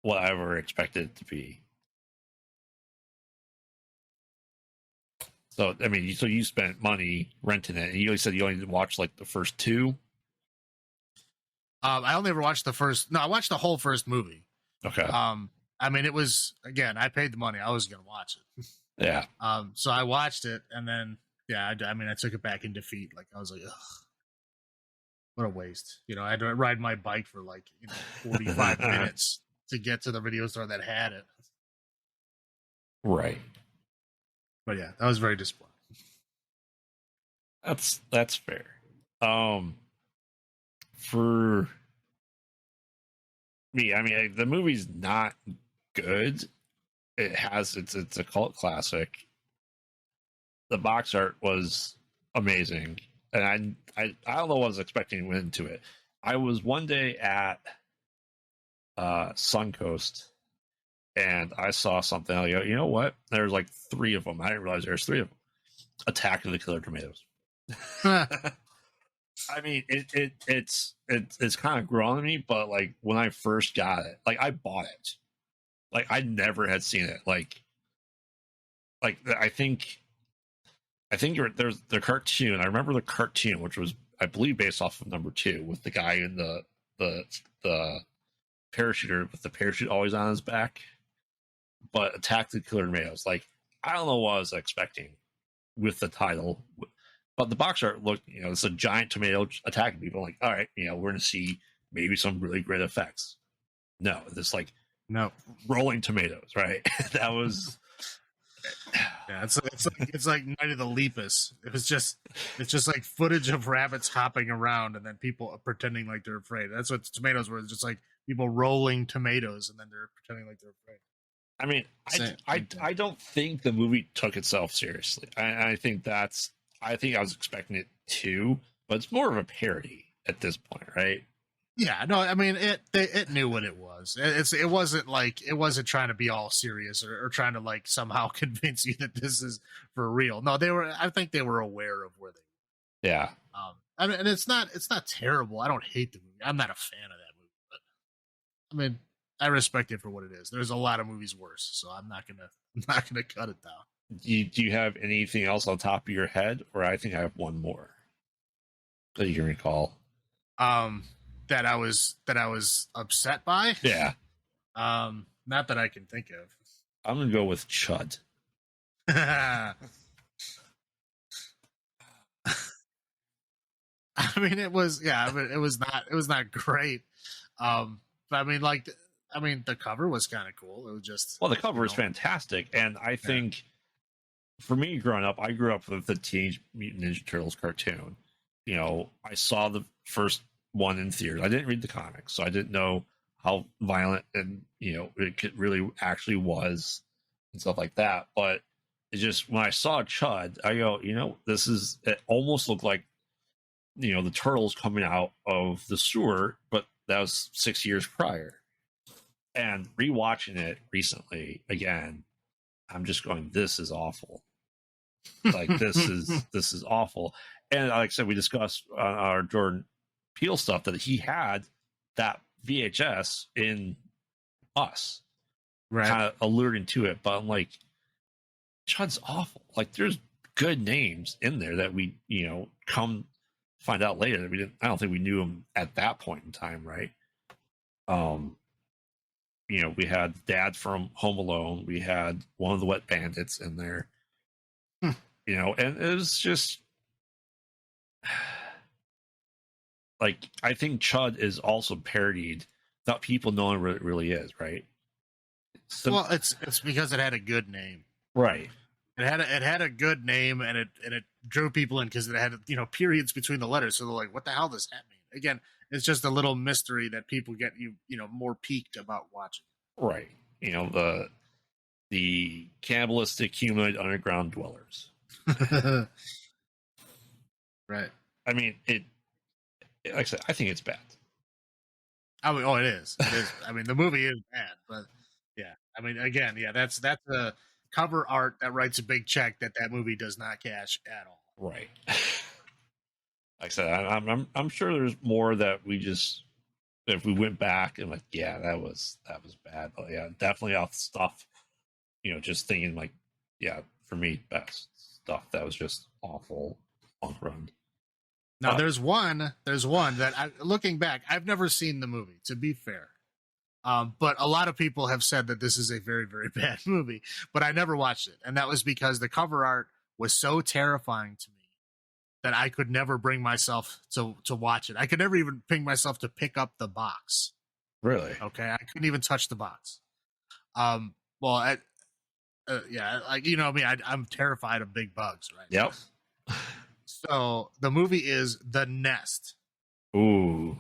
what I ever expected it to be. So I mean, so you spent money renting it, and you said you only watched like the first two. I only ever watched the first. No, I watched the whole first movie. Okay. I mean, it was again. I paid the money. I was gonna watch it. Yeah. So I watched it, and then yeah, I mean, I took it back in defeat. Like I was like, ugh, what a waste. I had to ride my bike for like 45 minutes to get to the video store that had it. Right. But yeah, that was very disappointing. That's fair. For me, I mean, the movie's not good. It's a cult classic. The box art was amazing, and I don't know what I was expecting going into it. I was one day at Suncoast, and I saw something. I go, you know what? There's like three of them. I didn't realize there's three of them. Attack of the Killer Tomatoes. I mean, it's kind of grown on me, but like when I first got it, like I bought it. Like I never had seen it. Like I think there's the cartoon. I remember the cartoon, which was I believe based off of number 2 with the guy in the parachuter with the parachute always on his back. But Attack the Killer Tomatoes, like I don't know what I was expecting with the title, but the box art looked, it's a giant tomato attacking people. Like, all right, we're gonna see maybe some really great effects. No, this like no rolling tomatoes, right? That was yeah, it's like Night of the Lepus. It's just like footage of rabbits hopping around and then people pretending like they're afraid. That's what tomatoes were. It's just like people rolling tomatoes and then they're pretending like they're afraid. I mean, I don't think the movie took itself seriously. I think I was expecting it to, but it's more of a parody at this point, right? Yeah, no, I mean it knew what it was. It wasn't trying to be all serious or trying to like somehow convince you that this is for real. No, I think they were aware of where they were. Yeah. I mean, and it's not terrible. I don't hate the movie. I'm not a fan of that movie, but I mean, I respect it for what it is. There's a lot of movies worse, so I'm not gonna cut it down. Do you have anything else on top of your head, or I think I have one more that you can recall? That I was upset by. Yeah. Not that I can think of. I'm gonna go with Chud. I mean, it was not great. But I mean, the cover was kind of cool. It was just the cover is fantastic, and I think for me growing up, I grew up with the Teenage Mutant Ninja Turtles cartoon. I saw the first one in theaters. I didn't read the comics, so I didn't know how violent and it really actually was and stuff like that. But it just when I saw Chud, I go, it almost looked like the turtles coming out of the sewer, but that was 6 years prior. And rewatching it recently again, I'm just going, this is awful. Like this is awful. And like I said, we discussed our Jordan Peele stuff that he had that VHS in Us. kind of alluding to it, but I'm like, Chud's awful. Like, there's good names in there that we, come find out later that we didn't. I don't think we knew him at that point in time, right? We had Dad from Home Alone. We had one of the Wet Bandits in there. And it was just like, I think Chud is also parodied without people knowing what it really is, right? So, well, it's because it had a good name, right? It had a good name, and it drew people in because it had periods between the letters. So they're like, "What the hell does that mean?" Again, it's just a little mystery that people get more piqued about watching. Right. The cannibalistic humanoid underground dwellers. Right. I mean, like I said, I think it's bad. I mean, it is. It is. I mean, the movie is bad, but yeah. I mean, again, yeah, that's a cover art that writes a big check that movie does not cash at all. Right. Like I said, I'm sure there's more that we just, if we went back and like, yeah, that was bad. But yeah, definitely off stuff. Just thinking like, yeah, for me, best stuff that was just awful on run. Now there's one that looking back, I've never seen the movie, to be fair. But a lot of people have said that this is a very, very bad movie, but I never watched it. And that was because the cover art was so terrifying to me that I could never bring myself to watch it. I could never even bring myself to pick up the box. Really? Okay. I couldn't even touch the box. Well, yeah, like, me, I'm terrified of big bugs, right? Yep. So the movie is The Nest. Ooh.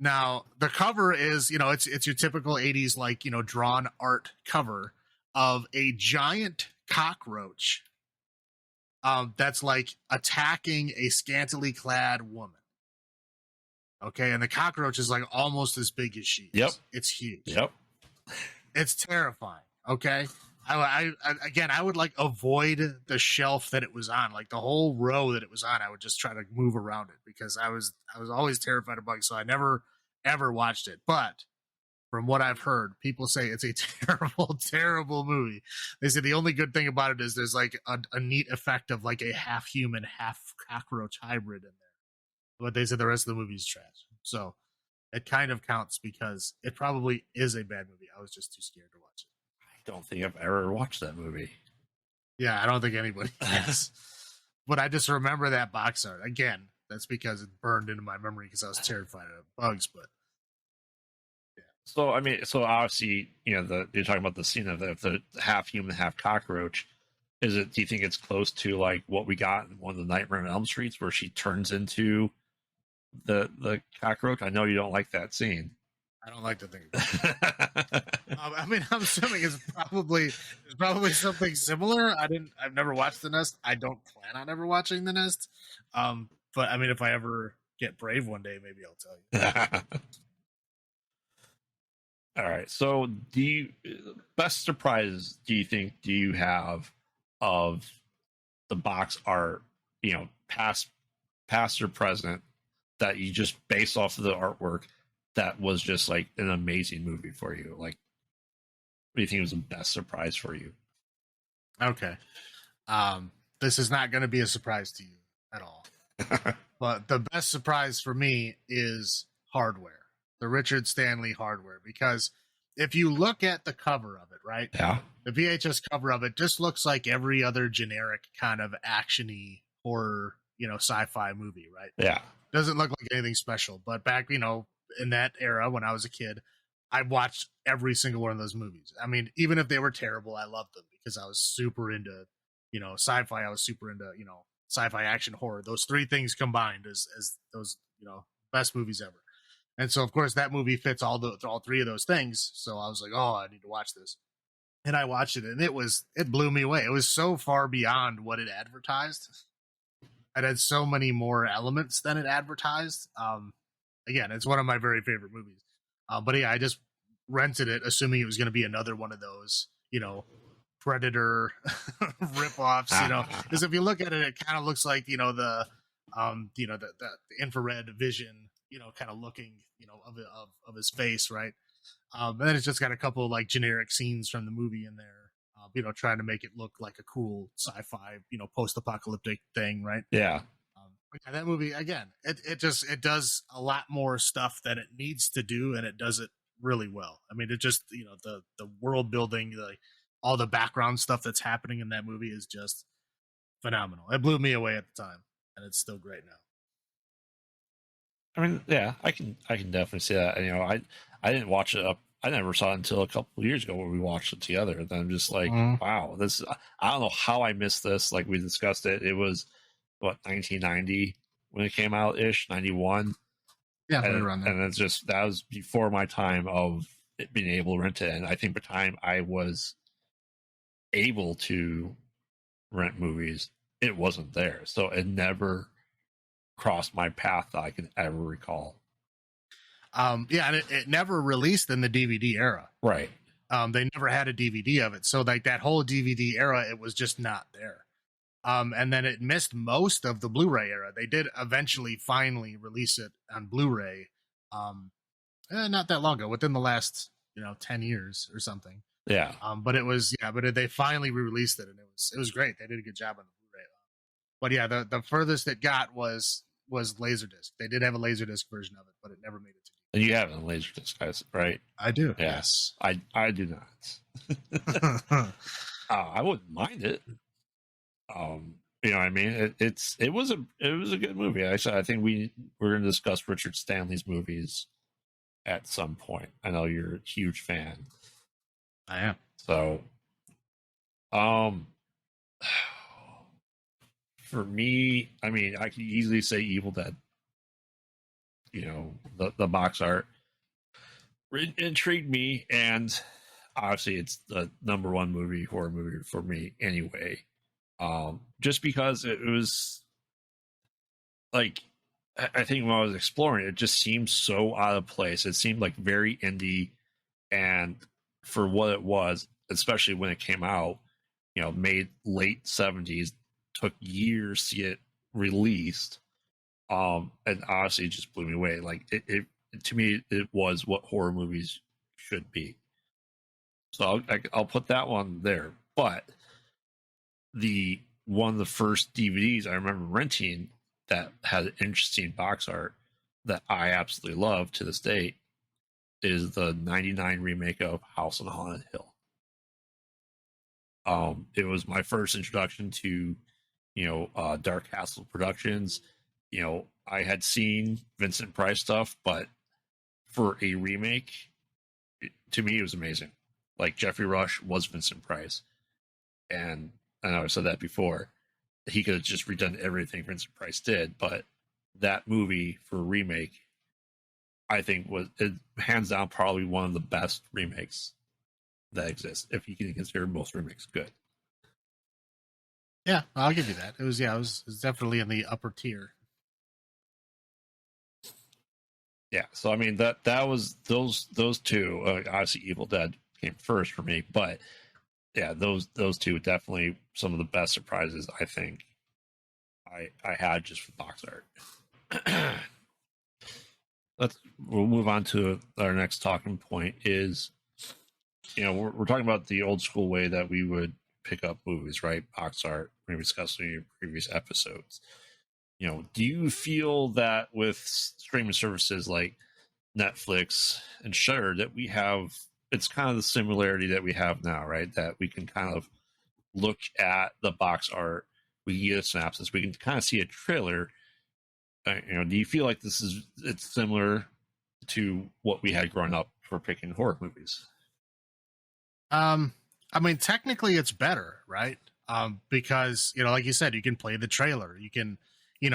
Now the cover is, it's your typical 80s, like, drawn art cover of a giant cockroach that's like attacking a scantily clad woman. Okay, and the cockroach is like almost as big as she is. Yep. It's huge. Yep. It's terrifying. Okay. I would like avoid the shelf that it was on, like the whole row that it was on. I would just try to move around it because I was always terrified of bugs. So I never ever watched it. But from what I've heard, people say it's a terrible, terrible movie. They say the only good thing about it is there's like a neat effect of like a half human, half cockroach hybrid in there. But they said the rest of the movie is trash. So it kind of counts because it probably is a bad movie. I was just too scared to watch it. I don't think I've ever watched that movie. Yeah, I don't think anybody has. But I just remember that box art. Again, that's because it burned into my memory because I was terrified of bugs. But yeah. So I mean, obviously, you're talking about the scene of the half human, half cockroach. Do you think it's close to like what we got in one of the Nightmare on Elm Streets where she turns into the cockroach? I know you don't like that scene. I don't like to think about it. I mean, I'm assuming it's probably something similar. I've never watched The Nest. I don't plan on ever watching The Nest. But I mean, if I ever get brave one day, maybe I'll tell you. All right. So, best surprise do you have of the box art? Past or present, that you just based off of the artwork, that was just like an amazing movie for you. Like, what do you think was the best surprise for you? Okay. This is not going to be a surprise to you at all. But the best surprise for me is Hardware, the Richard Stanley Hardware, because if you look at the cover of it, right? Yeah. The VHS cover of it just looks like every other generic kind of action-y horror, sci-fi movie, right? Yeah. Doesn't look like anything special. But back, in that era when I was a kid, I watched every single one of those movies. I mean, even if they were terrible, I loved them because I was super into, sci-fi. I was super into, sci-fi action horror. Those three things combined as those, best movies ever. And so, of course, that movie fits all three of those things. So I was like, oh, I need to watch this. And I watched it, and it blew me away. It was so far beyond what it advertised. It had so many more elements than it advertised. Again, it's one of my very favorite movies. But yeah, I just rented it, assuming it was going to be another one of those, Predator ripoffs. Because if you look at it, it kind of looks like the infrared vision, kind of looking, of his face, right? And then it's just got a couple of like generic scenes from the movie in there, trying to make it look like a cool sci-fi, post-apocalyptic thing, right? Yeah. But yeah, that movie again, it does a lot more stuff that it needs to do, and it does it really well. I mean, it just the world building, like all the background stuff that's happening in that movie is just phenomenal. It blew me away at the time, and it's still great now. I mean, yeah, I can definitely see that. And, I didn't watch it up. I never saw it until a couple of years ago when we watched it together. And I'm just like, wow, this. I don't know how I missed this. Like we discussed it. It was what 1990 when it came out ish, 91. Yeah, and, right around there. And it's just that was before my time of it being able to rent it. And I think by the time I was able to rent movies, it wasn't there. So it never crossed my path that I can ever recall. Yeah, and it never released in the DVD era. Right. They never had a DVD of it. So like that whole DVD era, it was just not there. And then it missed most of the Blu-ray era. They did eventually finally release it on Blu-ray. Not that long ago, within the last 10 years or something. Yeah. But they finally re-released it, and it was great. They did a good job on the Blu-ray. But yeah, the furthest it got was Laserdisc. They did have a Laserdisc version of it, but it never made it to. And you have it on Laserdisc, guys, right? I do. Yeah. Yes. I do not. I wouldn't mind it. You know what I mean? It was a good movie. Actually, I think we're going to discuss Richard Stanley's movies at some point. I know you're a huge fan. I am. So, for me, I mean, I could easily say Evil Dead. The box art intrigued me, and obviously it's the number one horror movie for me anyway. Just because it was like, I think when I was exploring it just seemed so out of place. It seemed like very indie, and for what it was, especially when it came out, made late 70s, took years to get released. And honestly, it just blew me away. Like it to me, it was what horror movies should be. So I'll put that one there. But one of the first DVDs I remember renting that had interesting box art that I absolutely love to this day is the 99 remake of House on Haunted Hill. It was my first introduction to, Dark Castle Productions. I had seen Vincent Price stuff, but for a remake, to me, it was amazing. Like Jeffrey Rush was Vincent Price. And I know I said that before. He could have just redone everything Vincent Price did, but that movie for a remake, I think was hands down probably one of the best remakes that exists, if you can consider most remakes good. Yeah, I'll give you that. It was definitely in the upper tier. Yeah, so I mean that was those two. Obviously, Evil Dead came first for me, but yeah, those two definitely some of the best surprises I think I had just for box art. We'll move on to our next talking point. Is we're talking about the old school way that we would pick up movies, right? Box art. We discussed in your previous episodes. Do you feel that with streaming services like Netflix and Shudder that we have, it's kind of the similarity that we have now, right? That we can kind of look at the box art, we can get a synopsis, we can kind of see a trailer. Do you feel like it's similar to what we had growing up for picking horror movies? I mean, technically it's better, right? Because, like you said, you can play the trailer, you can,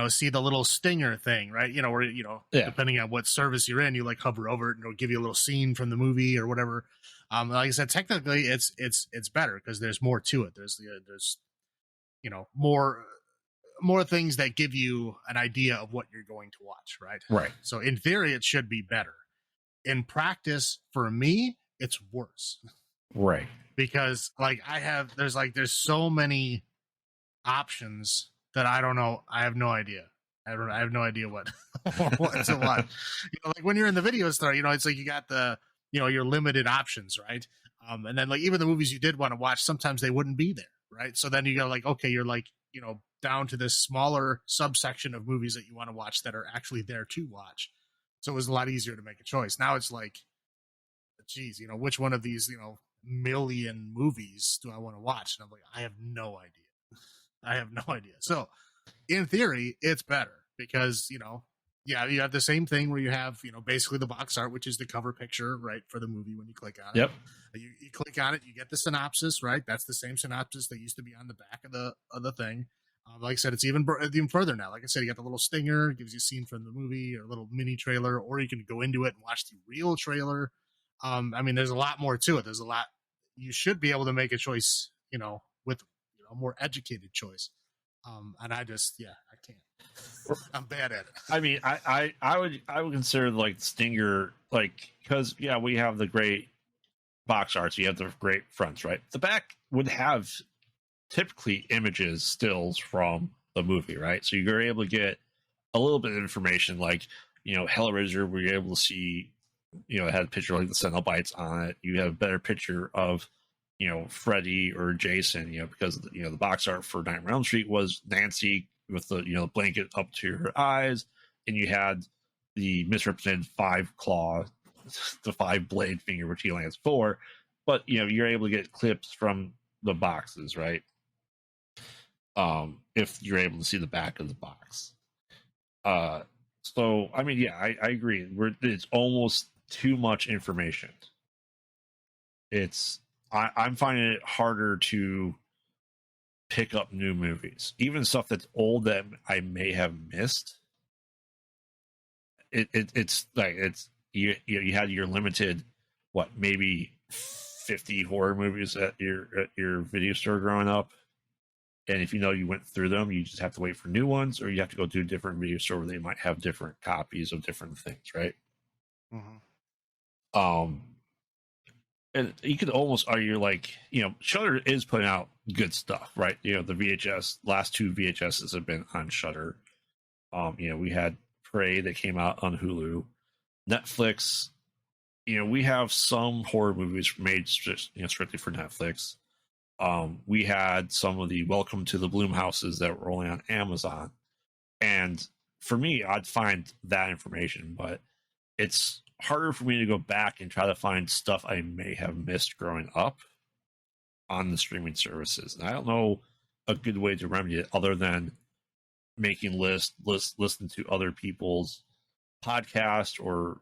see the little stinger thing, right? Where, depending on what service you're in, you like hover over it and it'll give you a little scene from the movie or whatever. Like I said, technically it's better because there's more to it. There's more things that give you an idea of what you're going to watch, right? Right. So in theory, it should be better. In practice, for me, it's worse. Right. Because there's so many options that I don't know. I have no idea. I have no idea what to watch. Like when you're in the video store, it's like you got the your limited options, right? And then like even the movies you did want to watch, sometimes they wouldn't be there, right? So then you go like, okay, you're like, down to this smaller subsection of movies that you want to watch that are actually there to watch. So it was a lot easier to make a choice. Now it's like, geez, which one of these, million movies do I want to watch? And I'm like, I have no idea. I have no idea. So in theory, it's better because, yeah, you have the same thing where you have, basically the box art, which is the cover picture, right, for the movie when you click on it. Yep. You click on it, you get the synopsis, right? That's the same synopsis that used to be on the back of the thing. Like I said, it's even further now. Like I said, you got the little stinger, gives you a scene from the movie or a little mini trailer, or you can go into it and watch the real trailer. I mean, there's a lot more to it. There's a lot. You should be able to make a choice, with a more educated choice. And I just, I can't. I'm bad at it. I mean, I would consider like Stinger, like, because we have the great box arts, you have the great fronts, right? The back would have typically images, stills from the movie, right? So you're able to get a little bit of information, like Hellraiser, where you're able to see, it had a picture like the Cenobites on it. You have a better picture of Freddy or Jason, because the box art for Nightmare on Elm Street was Nancy with the blanket up to her eyes, and you had the misrepresented 5-claw, the 5-blade finger, which he lands 4, but you're able to get clips from the boxes, right? If you're able to see the back of the box. So I mean, I agree. It's almost too much information. I'm finding it harder to pick up new movies, even stuff that's old that I may have missed. It's like you had your limited, maybe 50 horror movies at your video store growing up, and if you went through them, you just have to wait for new ones, or you have to go to a different video store where they might have different copies of different things, right? Mm-hmm. And you could almost argue, like, Shudder is putting out good stuff, right? The VHS, last 2 VHSs have been on Shudder. We had Prey that came out on Hulu. Netflix, we have some horror movies made strictly for Netflix. We had some of the Welcome to the Bloom houses that were only on Amazon. And for me, I'd find that information, but it's harder for me to go back and try to find stuff I may have missed growing up on the streaming services. And I don't know a good way to remedy it other than making lists, listen to other people's podcasts or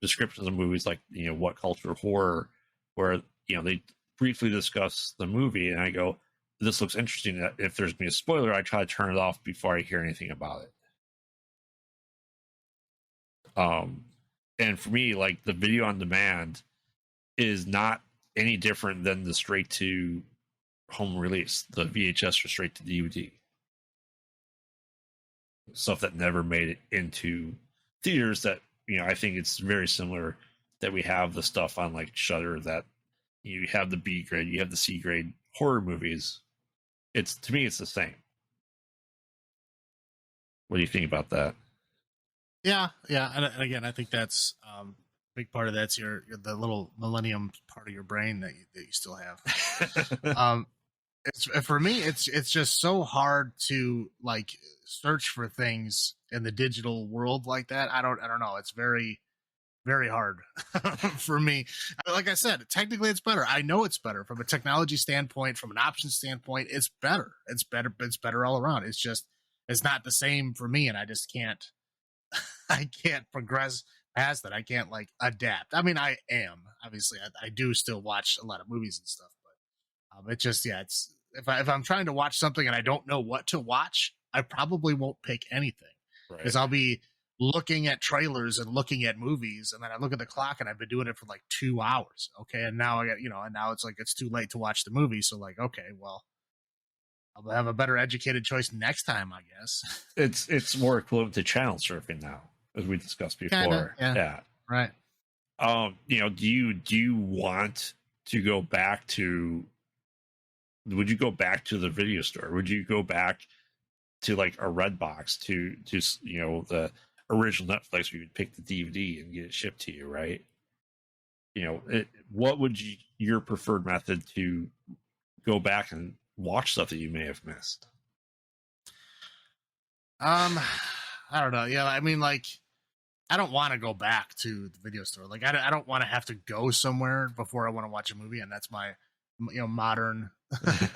descriptions of movies, like What Culture Horror, where they briefly discuss the movie, and I go, this looks interesting. If there's going to be a spoiler, I try to turn it off before I hear anything about it. And for me, like, the video on demand is not any different than the straight to home release, the VHS or straight to DVD. Stuff that never made it into theaters that, I think it's very similar that we have the stuff on like Shudder, that you have the B grade, you have the C grade horror movies. To me, it's the same. What do you think about that? Yeah. And again, I think that's a big part of that's the little millennium part of your brain that you still have. It's for me, it's just so hard to like search for things in the digital world like that. I don't know. It's very, very hard for me. Like I said, technically it's better. I know it's better from a technology standpoint, from an option standpoint. It's better. It's better all around. It's not the same for me, and I just can't. I can't progress past that. I can't like adapt. I mean, I am obviously. I do still watch a lot of movies and stuff, but it just it's if I'm trying to watch something and I don't know what to watch, I probably won't pick anything because I'll be looking at trailers and looking at movies, and then I look at the clock and I've been doing it for like 2 hours. Okay, and now I got and now it's like it's too late to watch the movie. So like, okay, well, I'll have a better educated choice next time, I guess. It's more equivalent to channel surfing now, as we discussed before. Kinda, yeah. Right. Do you want to go back to? Would you go back to the video store? Would you go back to like a Redbox to the original Netflix where you'd pick the DVD and get it shipped to you, right? what would your preferred method to go back and watch stuff that you may have missed? I don't know. Yeah, I mean, like, I don't want to go back to the video store. Like, I don't want to have to go somewhere before I want to watch a movie, and that's my, modern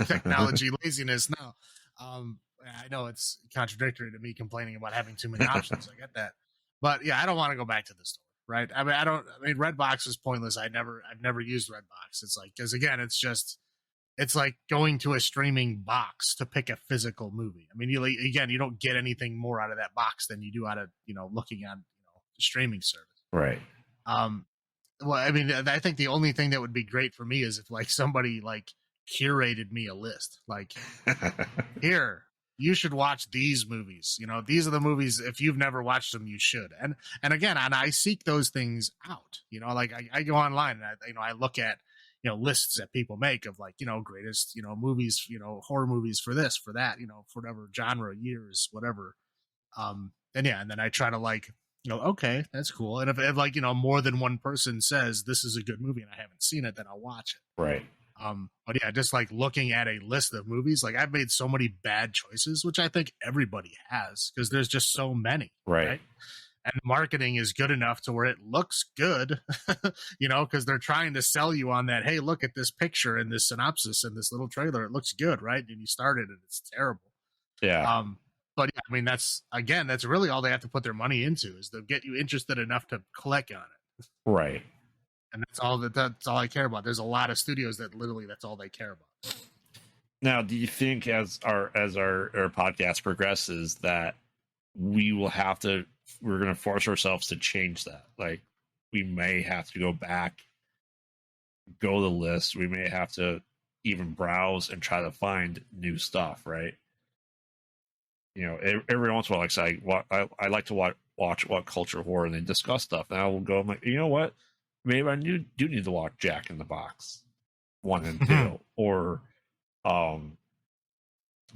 technology laziness now. I know it's contradictory to me complaining about having too many options. I get that, but yeah, I don't want to go back to the store. Right? I mean, Redbox is pointless. I've never used Redbox. It's like, because again, it's like going to a streaming box to pick a physical movie. I mean, you don't get anything more out of that box than you do out of looking on the streaming service. Right. Well, I mean, I think the only thing that would be great for me is if like somebody like curated me a list, like here, you should watch these movies. These are the movies. If you've never watched them, you should. And again, I seek those things out. Like I go online and I look at lists that people make of like greatest movies, horror movies for this, for that, for whatever genre, years, whatever. And then I try to like okay, that's cool. And if like more than one person says this is a good movie and I haven't seen it, then I'll watch it. Right. But yeah, just like looking at a list of movies, like I've made so many bad choices, which I think everybody has because there's just so many. Right. And marketing is good enough to where it looks good, because they're trying to sell you on that. Hey, look at this picture and this synopsis and this little trailer. It looks good, right? And you start it and it's terrible. Yeah. But yeah, I mean, that's really all they have to put their money into is to get you interested enough to click on it. Right. And that's all I care about. There's a lot of studios that literally that's all they care about. Now, do you think as our podcast progresses that we're going to force ourselves to change that? Like we may have to go back, go to the list. We may have to even browse and try to find new stuff, right? Every once in a while, like I like to watch What Culture Horror and they discuss stuff. And I will go, I'm like, you know what? Maybe I do need to watch Jack in the Box 1 and 2 or The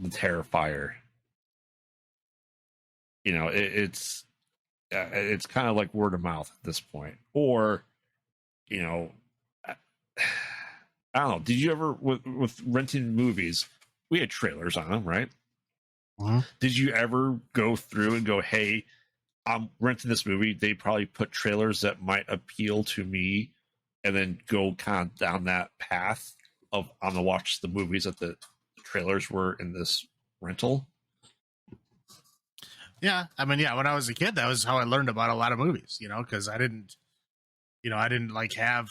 Terrifier. It's kind of like word of mouth at this point. Or, I don't know. Did you ever, with renting movies, we had trailers on them, right? Uh-huh. Did you ever go through and go, hey, I'm renting this movie. They probably put trailers that might appeal to me and then go kind of down that path of I'm going to watch the movies that the trailers were in this rental? Yeah. I mean, yeah, when I was a kid, that was how I learned about a lot of movies, because I didn't like have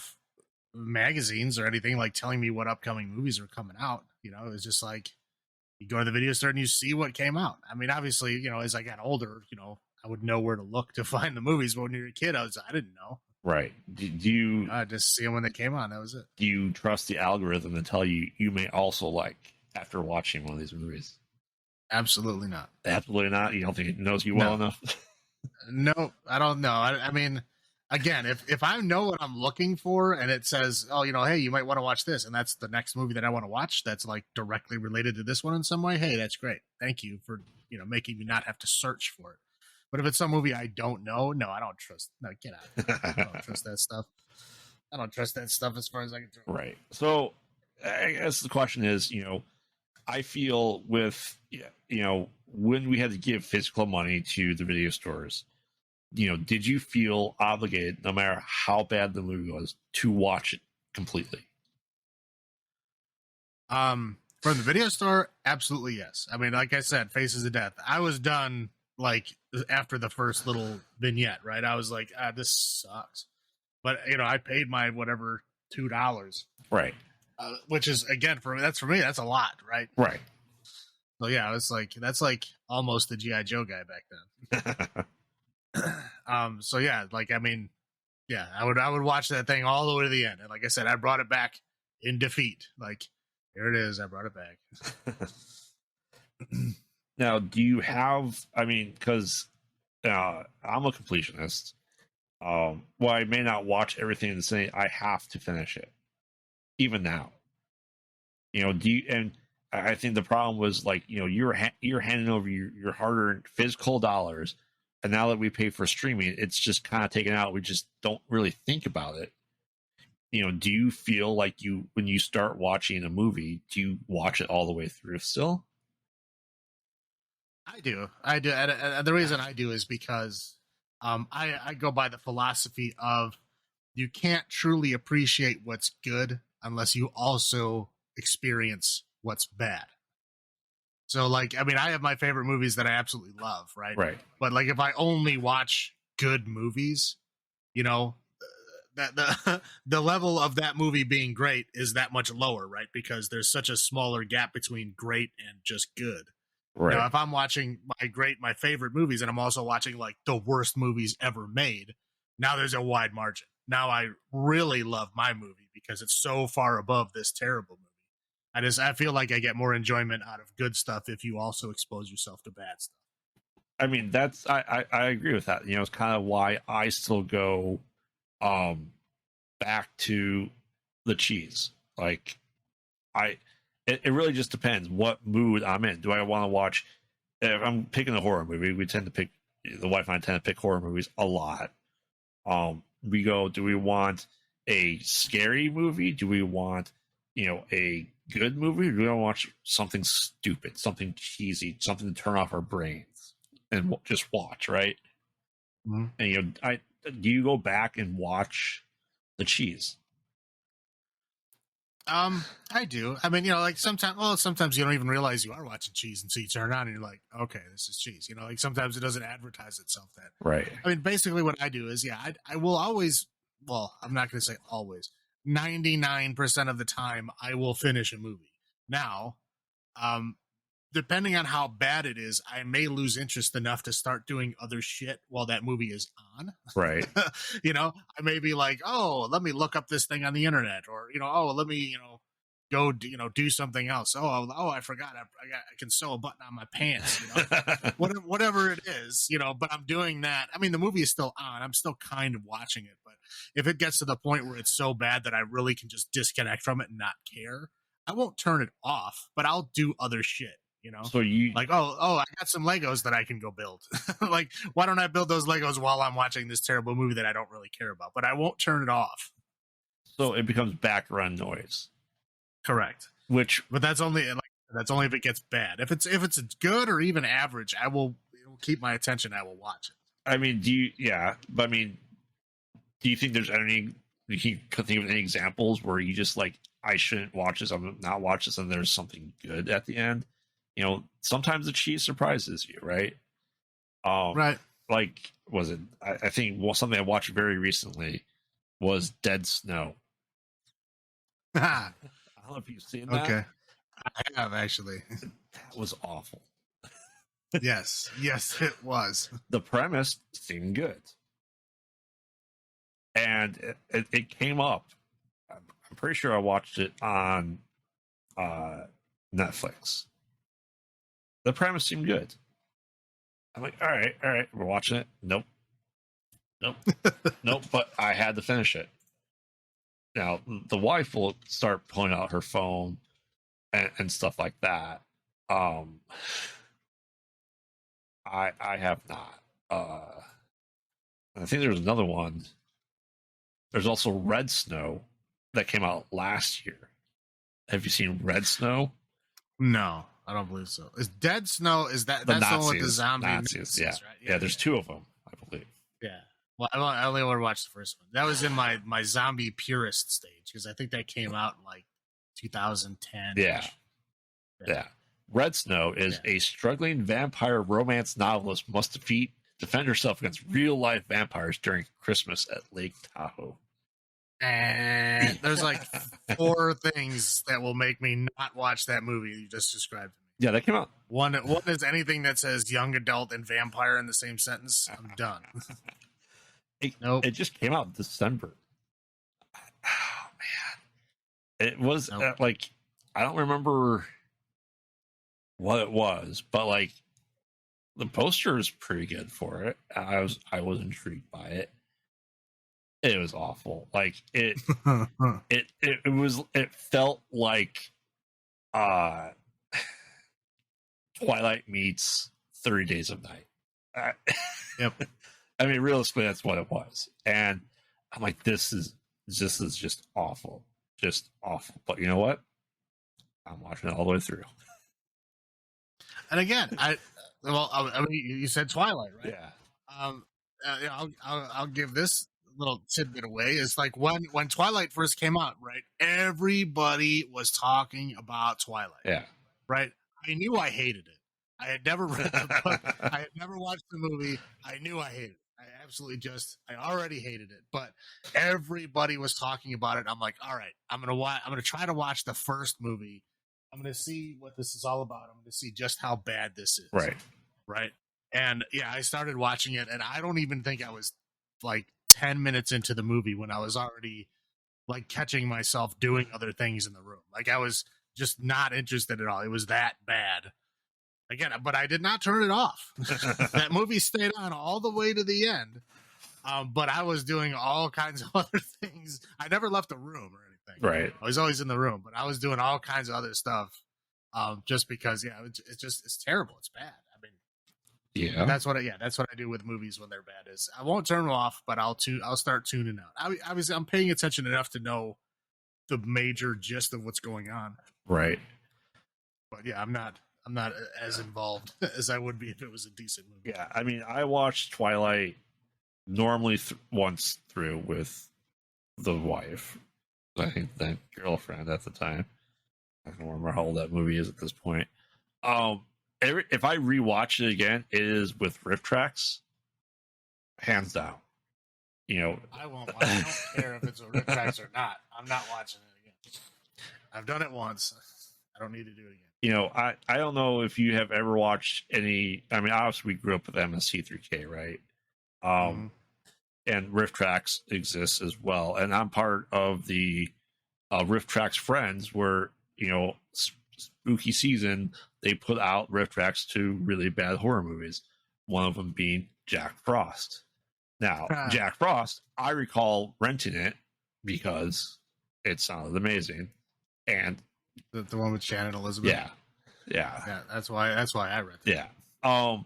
magazines or anything like telling me what upcoming movies were coming out. It was just like you go to the video store and you see what came out. I mean, obviously, as I got older, I would know where to look to find the movies. But when you're a kid, I didn't know. Right. Do you just see them when they came on? That was it. Do you trust the algorithm to tell you may also like after watching one of these movies? Absolutely not. Absolutely not. You don't think it knows you well enough? No, I don't know. I mean, again, if I know what I'm looking for and it says, oh, hey, you might want to watch this, and that's the next movie that I want to watch that's like directly related to this one in some way, hey, that's great. Thank you for making me not have to search for it. But if it's some movie I don't know, no, I don't trust. No, get out. I don't trust that stuff. I don't trust that stuff as far as I can throw. Right. So I guess the question is, I feel with, when we had to give physical money to the video stores, did you feel obligated, no matter how bad the movie was, to watch it completely? From the video store, absolutely yes. I mean, like I said, Faces of Death. I was done like after the first little vignette, right? I was like, this sucks. But I paid my whatever $2, right? Which is again for me, that's a lot, right? Right. So yeah, it's like that's like almost the GI Joe guy back then. So yeah, like I mean, yeah, I would watch that thing all the way to the end, and like I said, I brought it back in defeat. Like here it is, I brought it back. Now, do you have? I mean, because I'm a completionist. Well, I may not watch everything the same. I have to finish it, even now. Do you? And I think the problem was like you're handing over your hard-earned physical dollars, and now that we pay for streaming, it's just kind of taken out. We just don't really think about it. do you feel like when you start watching a movie, do you watch it all the way through still? I do. I do. And the reason I do is because I go by the philosophy of you can't truly appreciate what's good unless you also experience what's bad. So, like, I mean, I have my favorite movies that I absolutely love, right? Right. But like, if I only watch good movies, you know, that the level of that movie being great is that much lower, right? Because there's such a smaller gap between great and just good. Right. Now, if I'm watching my favorite movies, and I'm also watching like the worst movies ever made, now there's a wide margin. Now I really love my movie because it's so far above this terrible movie. I feel like I get more enjoyment out of good stuff if you also expose yourself to bad stuff. I mean, I agree with that. It's kind of why I still go back to the cheese. Like it really just depends what mood I'm in. Do I want to watch? If I'm picking a horror movie, the wife and I tend to pick horror movies a lot. We go, do we want a scary movie? Do we want, a good movie? Or do we want to watch something stupid, something cheesy, something to turn off our brains and just watch, right? Mm-hmm. And, do you go back and watch the cheese? I do. I mean, like sometimes you don't even realize you are watching cheese until you turn it on and you're like, okay, this is cheese. Like sometimes it doesn't advertise itself that. Right. I mean, basically what I do is, I will always, well, I'm not going to say always, 99% of the time I will finish a movie. Now, depending on how bad it is, I may lose interest enough to start doing other shit while that movie is on. Right. I may be like, oh, let me look up this thing on the internet, or oh, let me go do something else. Oh, I forgot, I can sew a button on my pants. Whatever it is, But I'm doing that. I mean, the movie is still on. I'm still kind of watching it, but if it gets to the point where it's so bad that I really can just disconnect from it and not care, I won't turn it off, but I'll do other shit. So you like, I got some Legos that I can go build. Like, why don't I build those Legos while I'm watching this terrible movie that I don't really care about? But I won't turn it off. So it becomes background noise. Correct. But that's only if it gets bad. If it's good or even average, it will keep my attention. I will watch it. I mean, do you think there's any? You can think of any examples where you just like, I shouldn't watch this, I'm not watch this, and there's something good at the end? Sometimes the cheese surprises you, right? Right. Like, was it? I think something I watched very recently was Dead Snow. I don't know if you've seen that. Okay, I have actually. That was awful. Yes, it was. The premise seemed good, and it came up. I'm pretty sure I watched it on Netflix. The premise seemed good. I'm like, all right, we're watching it. Nope. But I had to finish it. Now, the wife will start pulling out her phone and stuff like that. I have not. I think there's another one. There's also Red Snow that came out last year. Have you seen Red Snow? No, I don't believe so. Is Dead Snow? Is that's the Nazis, the one with the zombie Nazis, yeah. Right? Yeah, there's two of them, I believe. Yeah. Well, I only want to watch the first one. That was in my zombie purist stage because I think that came out in like 2010. Yeah. Red Snow is a struggling vampire romance novelist must defend herself against real life vampires during Christmas at Lake Tahoe. And there's like 4 things that will make me not watch that movie you just described to me. Yeah, that came out. One is anything that says young adult and vampire in the same sentence. I'm done. Nope. It just came out in December. Oh man, it was like, I don't remember what it was, but like the poster is pretty good for it. I was intrigued by it. It was awful. Like it felt like Twilight meets 30 Days of Night. Yep. I mean, realistically, that's what it was. And I'm like, this is This is just awful. Just awful. But you know what? I'm watching it all the way through. And again, I mean, you said Twilight, right? Yeah. I'll give this little tidbit away. It's like when Twilight first came out, right? Everybody was talking about Twilight, Yeah. right? I knew I hated it. I had never read the book. I had never watched the movie. I knew I hated it. I already hated it. But everybody was talking about it. I'm like, all right, I'm gonna try to watch the first movie. I'm gonna see what this is all about. I'm gonna see just how bad this is. Right. Right. And yeah, I started watching it, and I don't even think I was like 10 minutes into the movie when I was already like catching myself doing other things in the room. Like I was just not interested at all. It was that bad. Again, but I did not turn it off. That movie stayed on all the way to the end. But I was doing all kinds of other things. I never left the room or anything. Right. I was always in the room, but I was doing all kinds of other stuff. Just because, yeah, it's terrible. It's bad. I mean, Yeah. that's what I do with movies when they're bad. Is I won't turn them off, but I'll start tuning out. Obviously, I'm paying attention enough to know the major gist of what's going on. Right. But yeah, I'm not as involved as I would be if it was a decent movie. Yeah. I mean, I watched Twilight normally once through with the wife. I think the girlfriend at the time. I don't remember how old that movie is at this point. If I rewatch it again, it is with riff tracks, hands down. You know, I won't. I don't care if it's a riff tracks or not. I'm not watching it again. I've done it once. I don't need to do it again. You know, I don't know if you have ever watched any. I mean, obviously we grew up with MSC3K, right? And riff tracks exists as well, and I'm part of the riff tracks friends where, you know, spooky season they put out riff tracks to really bad horror movies, one of them being Jack Frost. Now Jack Frost, I recall renting it because it sounded amazing, and the one with Shannon Elizabeth. Yeah, that's why I read it. Yeah.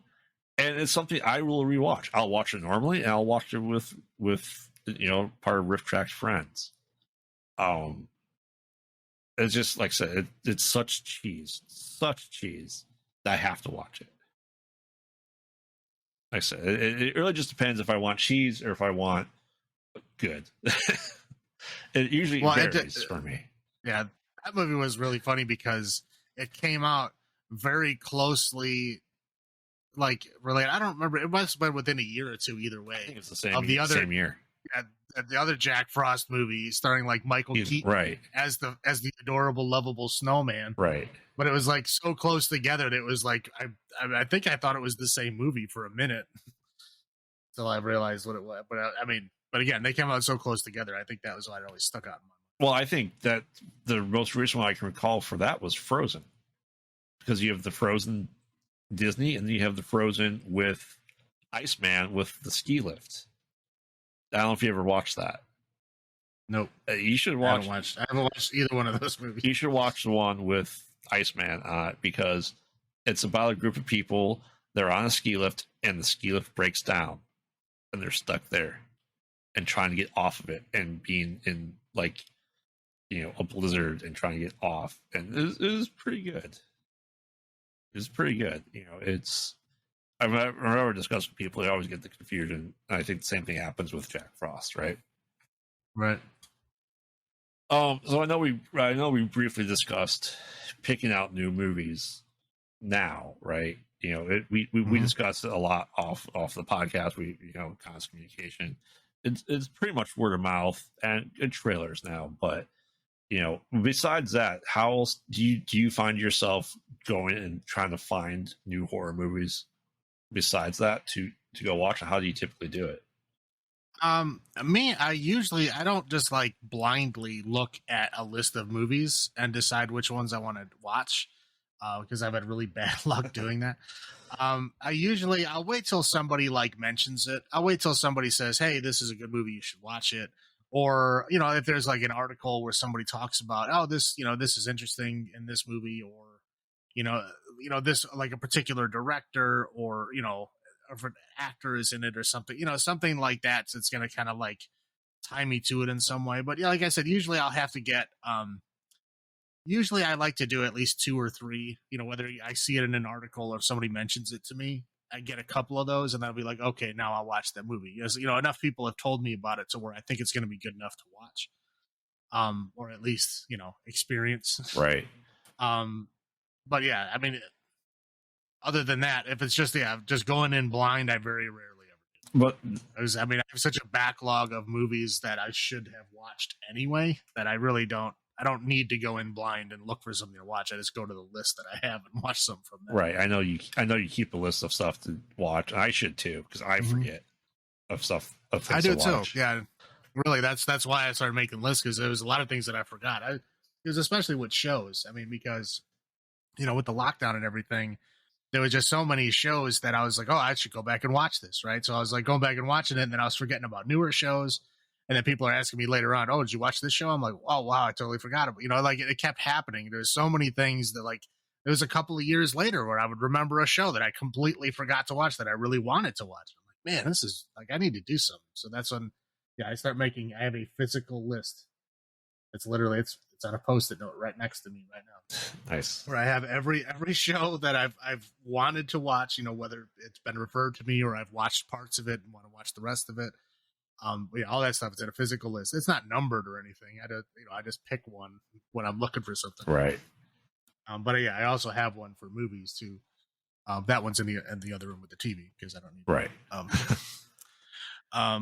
And it's something I will rewatch. I'll watch it normally, and I'll watch it with you know, part of riff tracks friends. It's just like I said, it's such cheese that I have to watch it. Like I said, it really just depends if I want cheese or if I want good. It usually varies for me. Yeah, that movie was really funny because it came out very closely, like related. I don't remember. It must have been within a year or two, either way. I think it's the same year. The other Jack Frost movie starring like Michael Keaton, right, as the adorable, lovable snowman, right. But it was like so close together that it was like I think I thought it was the same movie for a minute until I realized what it was. But again, they came out so close together. I think that was why it always stuck out in my mind. Well, I think that the most recent one I can recall for that was Frozen, because you have the Frozen Disney and then you have the Frozen with Iceman with the ski lift. I don't know if you ever watched that. Nope. You should watch. I haven't watched either one of those movies. You should watch the one with Iceman on it, because it's about a group of people. They're on a ski lift and the ski lift breaks down and they're stuck there and trying to get off of it and being in, like, you know, a blizzard and trying to get off. And it was pretty good. It's pretty good. You know, I remember discussing with people, they always get the confusion. And I think the same thing happens with Jack Frost, right? Right. So I know we briefly discussed picking out new movies now, right? You know, we discussed it a lot off the podcast. We, you know, constant communication. It's pretty much word of mouth and trailers now. But, you know, besides that, how else do you find yourself going and trying to find new horror movies besides that to go watch? How do you typically do it? I don't just like blindly look at a list of movies and decide which ones I want to watch, because I've had really bad luck doing that. I'll wait till somebody like mentions it. I'll wait till somebody says, "Hey, this is a good movie, you should watch it." Or, you know, if there's like an article where somebody talks about, "Oh, this is interesting in this movie," or, you know, this, like a particular director, or, you know, if an actor is in it or something, you know, something like that. So it's going to kind of like tie me to it in some way. But yeah, like I said, usually I'll have to get. Usually I like to do at least 2 or 3. Whether I see it in an article or if somebody mentions it to me, I get a couple of those, and I'll be like, okay, now I'll watch that movie. Because, enough people have told me about it to where I think it's going to be good enough to watch, or at least experience. Right. But yeah, I mean, other than that, if it's just just going in blind, I very rarely ever do. But I mean, I have such a backlog of movies that I should have watched anyway that I really don't. I don't need to go in blind and look for something to watch. I just go to the list that I have and watch some from there. right, I know you keep a list of stuff to watch. I should too, because I forget of stuff. Of things I do to too. watch. Yeah, really. That's why I started making lists, because there was a lot of things that I forgot. Because especially with shows. I mean, because with the lockdown and everything, there was just so many shows that I was like, oh, I should go back and watch this, right? So I was like going back and watching it, and then I was forgetting about newer shows. And then people are asking me later on, oh, did you watch this show? I'm like, oh, wow, I totally forgot about it. Like it kept happening. There's so many things that, like, there was a couple of years later where I would remember a show that I completely forgot to watch that I really wanted to watch. I'm like, man, this is like, I need to do something. So that's when, I have a physical list. It's literally, it's on a Post-it note right next to me right now. Nice. Where I have every show that I've wanted to watch, whether it's been referred to me or I've watched parts of it and want to watch the rest of it. All that stuff is in a physical list. It's not numbered or anything. I just pick one when I'm looking for something. Right. But yeah, I also have one for movies too. That one's in the other room with the TV because I don't need. Right.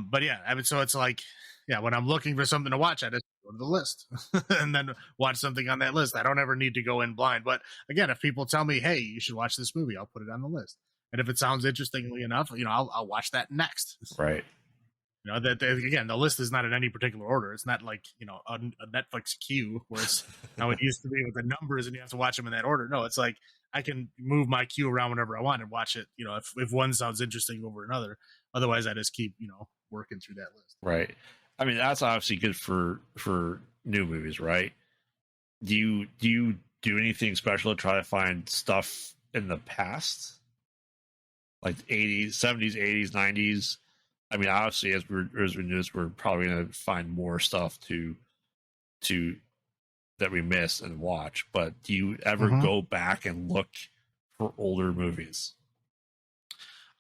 But yeah, I mean, so it's like, yeah, when I'm looking for something to watch, I just go to the list and then watch something on that list. I don't ever need to go in blind. But again, if people tell me, hey, you should watch this movie, I'll put it on the list. And if it sounds interestingly enough, I'll watch that next. Right. That again, the list is not in any particular order. It's not like a Netflix queue where it's how it used to be with the numbers and you have to watch them in that order. No, it's like I can move my queue around whenever I want and watch it. If one sounds interesting over another. Otherwise, I just keep working through that list. Right. I mean, that's obviously good for new movies, right? Do you do anything special to try to find stuff in the past, like 80s, 70s, 80s, 90s? I mean, obviously, as we do this, we're probably going to find more stuff to that we miss and watch. But do you ever go back and look for older movies?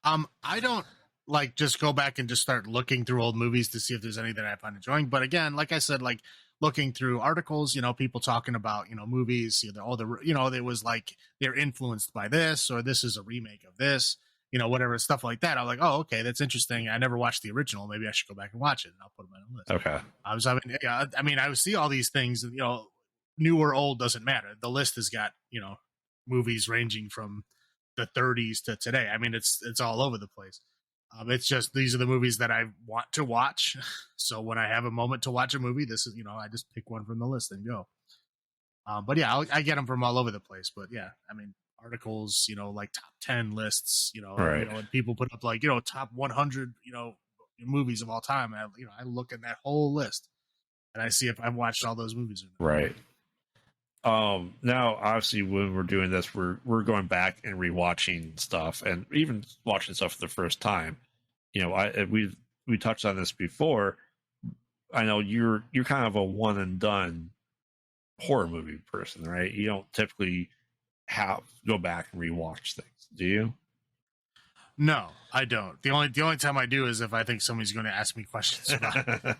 I don't like just go back and just start looking through old movies to see if there's any that I find enjoying. But again, like I said, like looking through articles, people talking about movies, there was like they're influenced by this or this is a remake of this. Whatever stuff like that. I'm like, oh, okay, that's interesting. I never watched the original. Maybe I should go back and watch it, and I'll put them on the list. Okay. I would see all these things. New or old doesn't matter. The list has got movies ranging from the 30s to today. I mean, it's all over the place. It's just these are the movies that I want to watch. So when I have a moment to watch a movie, this is I just pick one from the list and go. But yeah, I get them from all over the place. But yeah, I mean. Articles, like top 10 lists, right. And people put up like, top 100, movies of all time. And I look at that whole list and I see if I've watched all those movies. Right. Now, obviously, when we're doing this, we're going back and rewatching stuff and even watching stuff for the first time. We touched on this before. I know you're kind of a one and done horror movie person, right? You don't typically go back and rewatch things, do you? No, I don't. The only time I do is if I think somebody's going to ask me questions about it.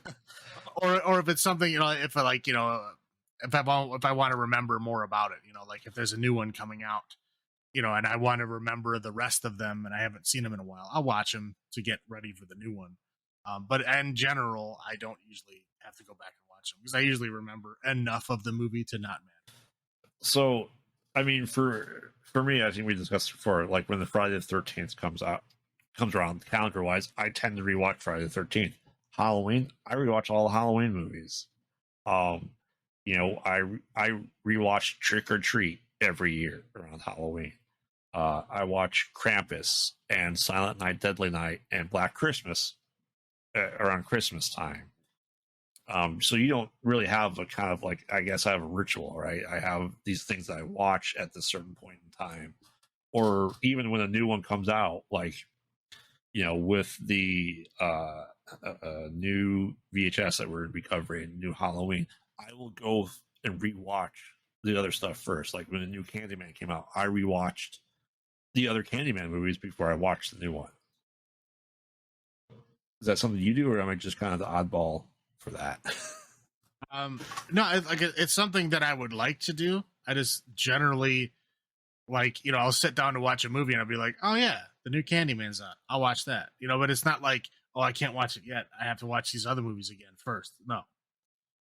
or if it's something if I like if I want to remember more about it, like if there's a new one coming out, and I want to remember the rest of them and I haven't seen them in a while, I'll watch them to get ready for the new one. But in general, I don't usually have to go back and watch them because I usually remember enough of the movie to not matter. So. I mean, for me, I think we discussed before, like when the Friday the 13th comes around calendar wise, I tend to rewatch Friday the 13th. Halloween, I rewatch all the Halloween movies. I rewatch Trick or Treat every year around Halloween. I watch Krampus and Silent Night, Deadly Night and Black Christmas around Christmas time. So you don't really have a kind of like, I guess I have a ritual, right? I have these things that I watch at this certain point in time, or even when a new one comes out, like, with the a new VHS that we're recovering, new Halloween, I will go and rewatch the other stuff first. Like when the new Candyman came out, I rewatched the other Candyman movies before I watched the new one. Is that something you do, or am I just kind of the oddball for that? No, it's something that I would like to do. I just generally like, I'll sit down to watch a movie and I'll be like, oh yeah, the new Candyman's on. I'll watch that. But it's not like, oh, I can't watch it yet. I have to watch these other movies again first. No.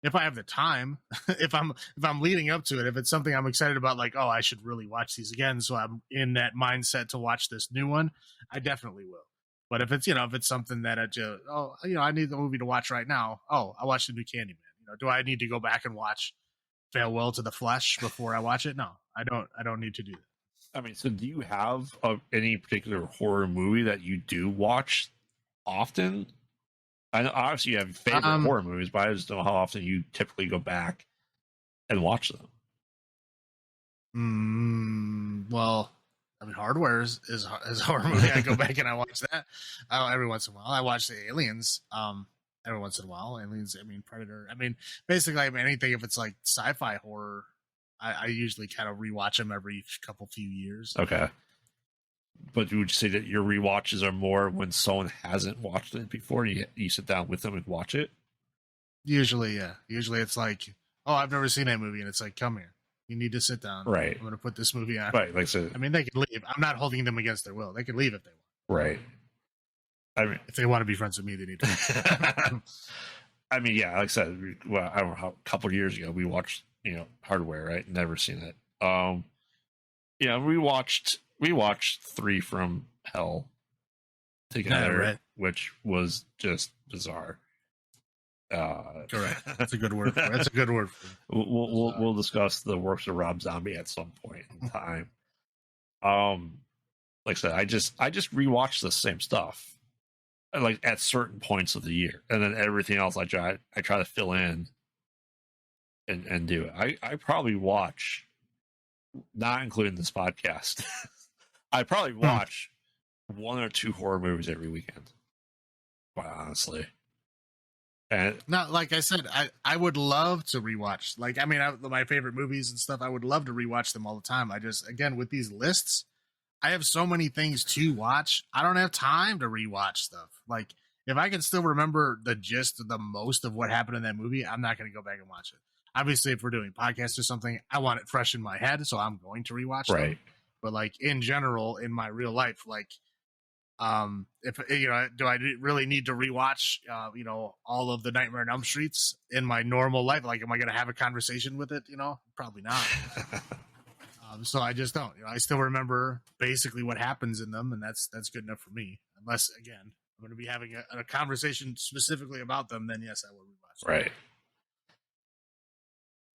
If I have the time, if I'm leading up to it, if it's something I'm excited about, like, oh, I should really watch these again, so I'm in that mindset to watch this new one, I definitely will. But if it's something that I need the movie to watch right now. Oh, I watched the new Candyman. Do I need to go back and watch Farewell to the Flesh before I watch it? No, I don't. I don't need to do that. I mean, so do you have any particular horror movie that you do watch often? I know obviously you have favorite horror movies, but I just don't know how often you typically go back and watch them. Well, I mean, Hardware is a horror movie. I go back and I watch that every once in a while. I watch the Aliens every once in a while. Aliens, I mean, Predator. I mean, basically, anything if it's like sci-fi horror, I usually kind of rewatch them every few years. Okay. But would you say that your rewatches are more when someone hasn't watched it before and you sit down with them and watch it? Usually, yeah. Usually it's like, oh, I've never seen that movie. And it's like, come here. You need to sit down. Right. I'm going to put this movie on. Right. Like I said, I mean, they can leave. I'm not holding them against their will. They can leave if they want. Right. I mean, if they want to be friends with me, they need to. I mean, yeah, like I said, well, I don't know how, a couple of years ago, we watched, Hardware, right? Never seen it. We watched 3 from Hell together, right. which was just bizarre. Correct. That's a good word for it. That's a good word for it. We'll discuss the works of Rob Zombie at some point in time. Like I said, I just rewatch the same stuff, like at certain points of the year, and then everything else I try to fill in and do it. I probably watch, not including this podcast, I probably watch 1 or 2 horror movies every weekend, quite honestly. And no, like I said, I would love to rewatch. Like, I mean, my favorite movies and stuff, I would love to rewatch them all the time. I just, again, with these lists, I have so many things to watch. I don't have time to rewatch stuff. Like, if I can still remember the gist of the most of what happened in that movie, I'm not going to go back and watch it. Obviously, if we're doing podcasts or something, I want it fresh in my head, so I'm going to rewatch right. them. But like in general, in my real life, like, if do I really need to rewatch all of the Nightmare on Elm Streets in my normal life? Like, am I going to have a conversation with it? Probably not. So I just don't. I still remember basically what happens in them, and that's good enough for me. Unless, again, I'm going to be having a conversation specifically about them, then yes, I will rewatch them. Right.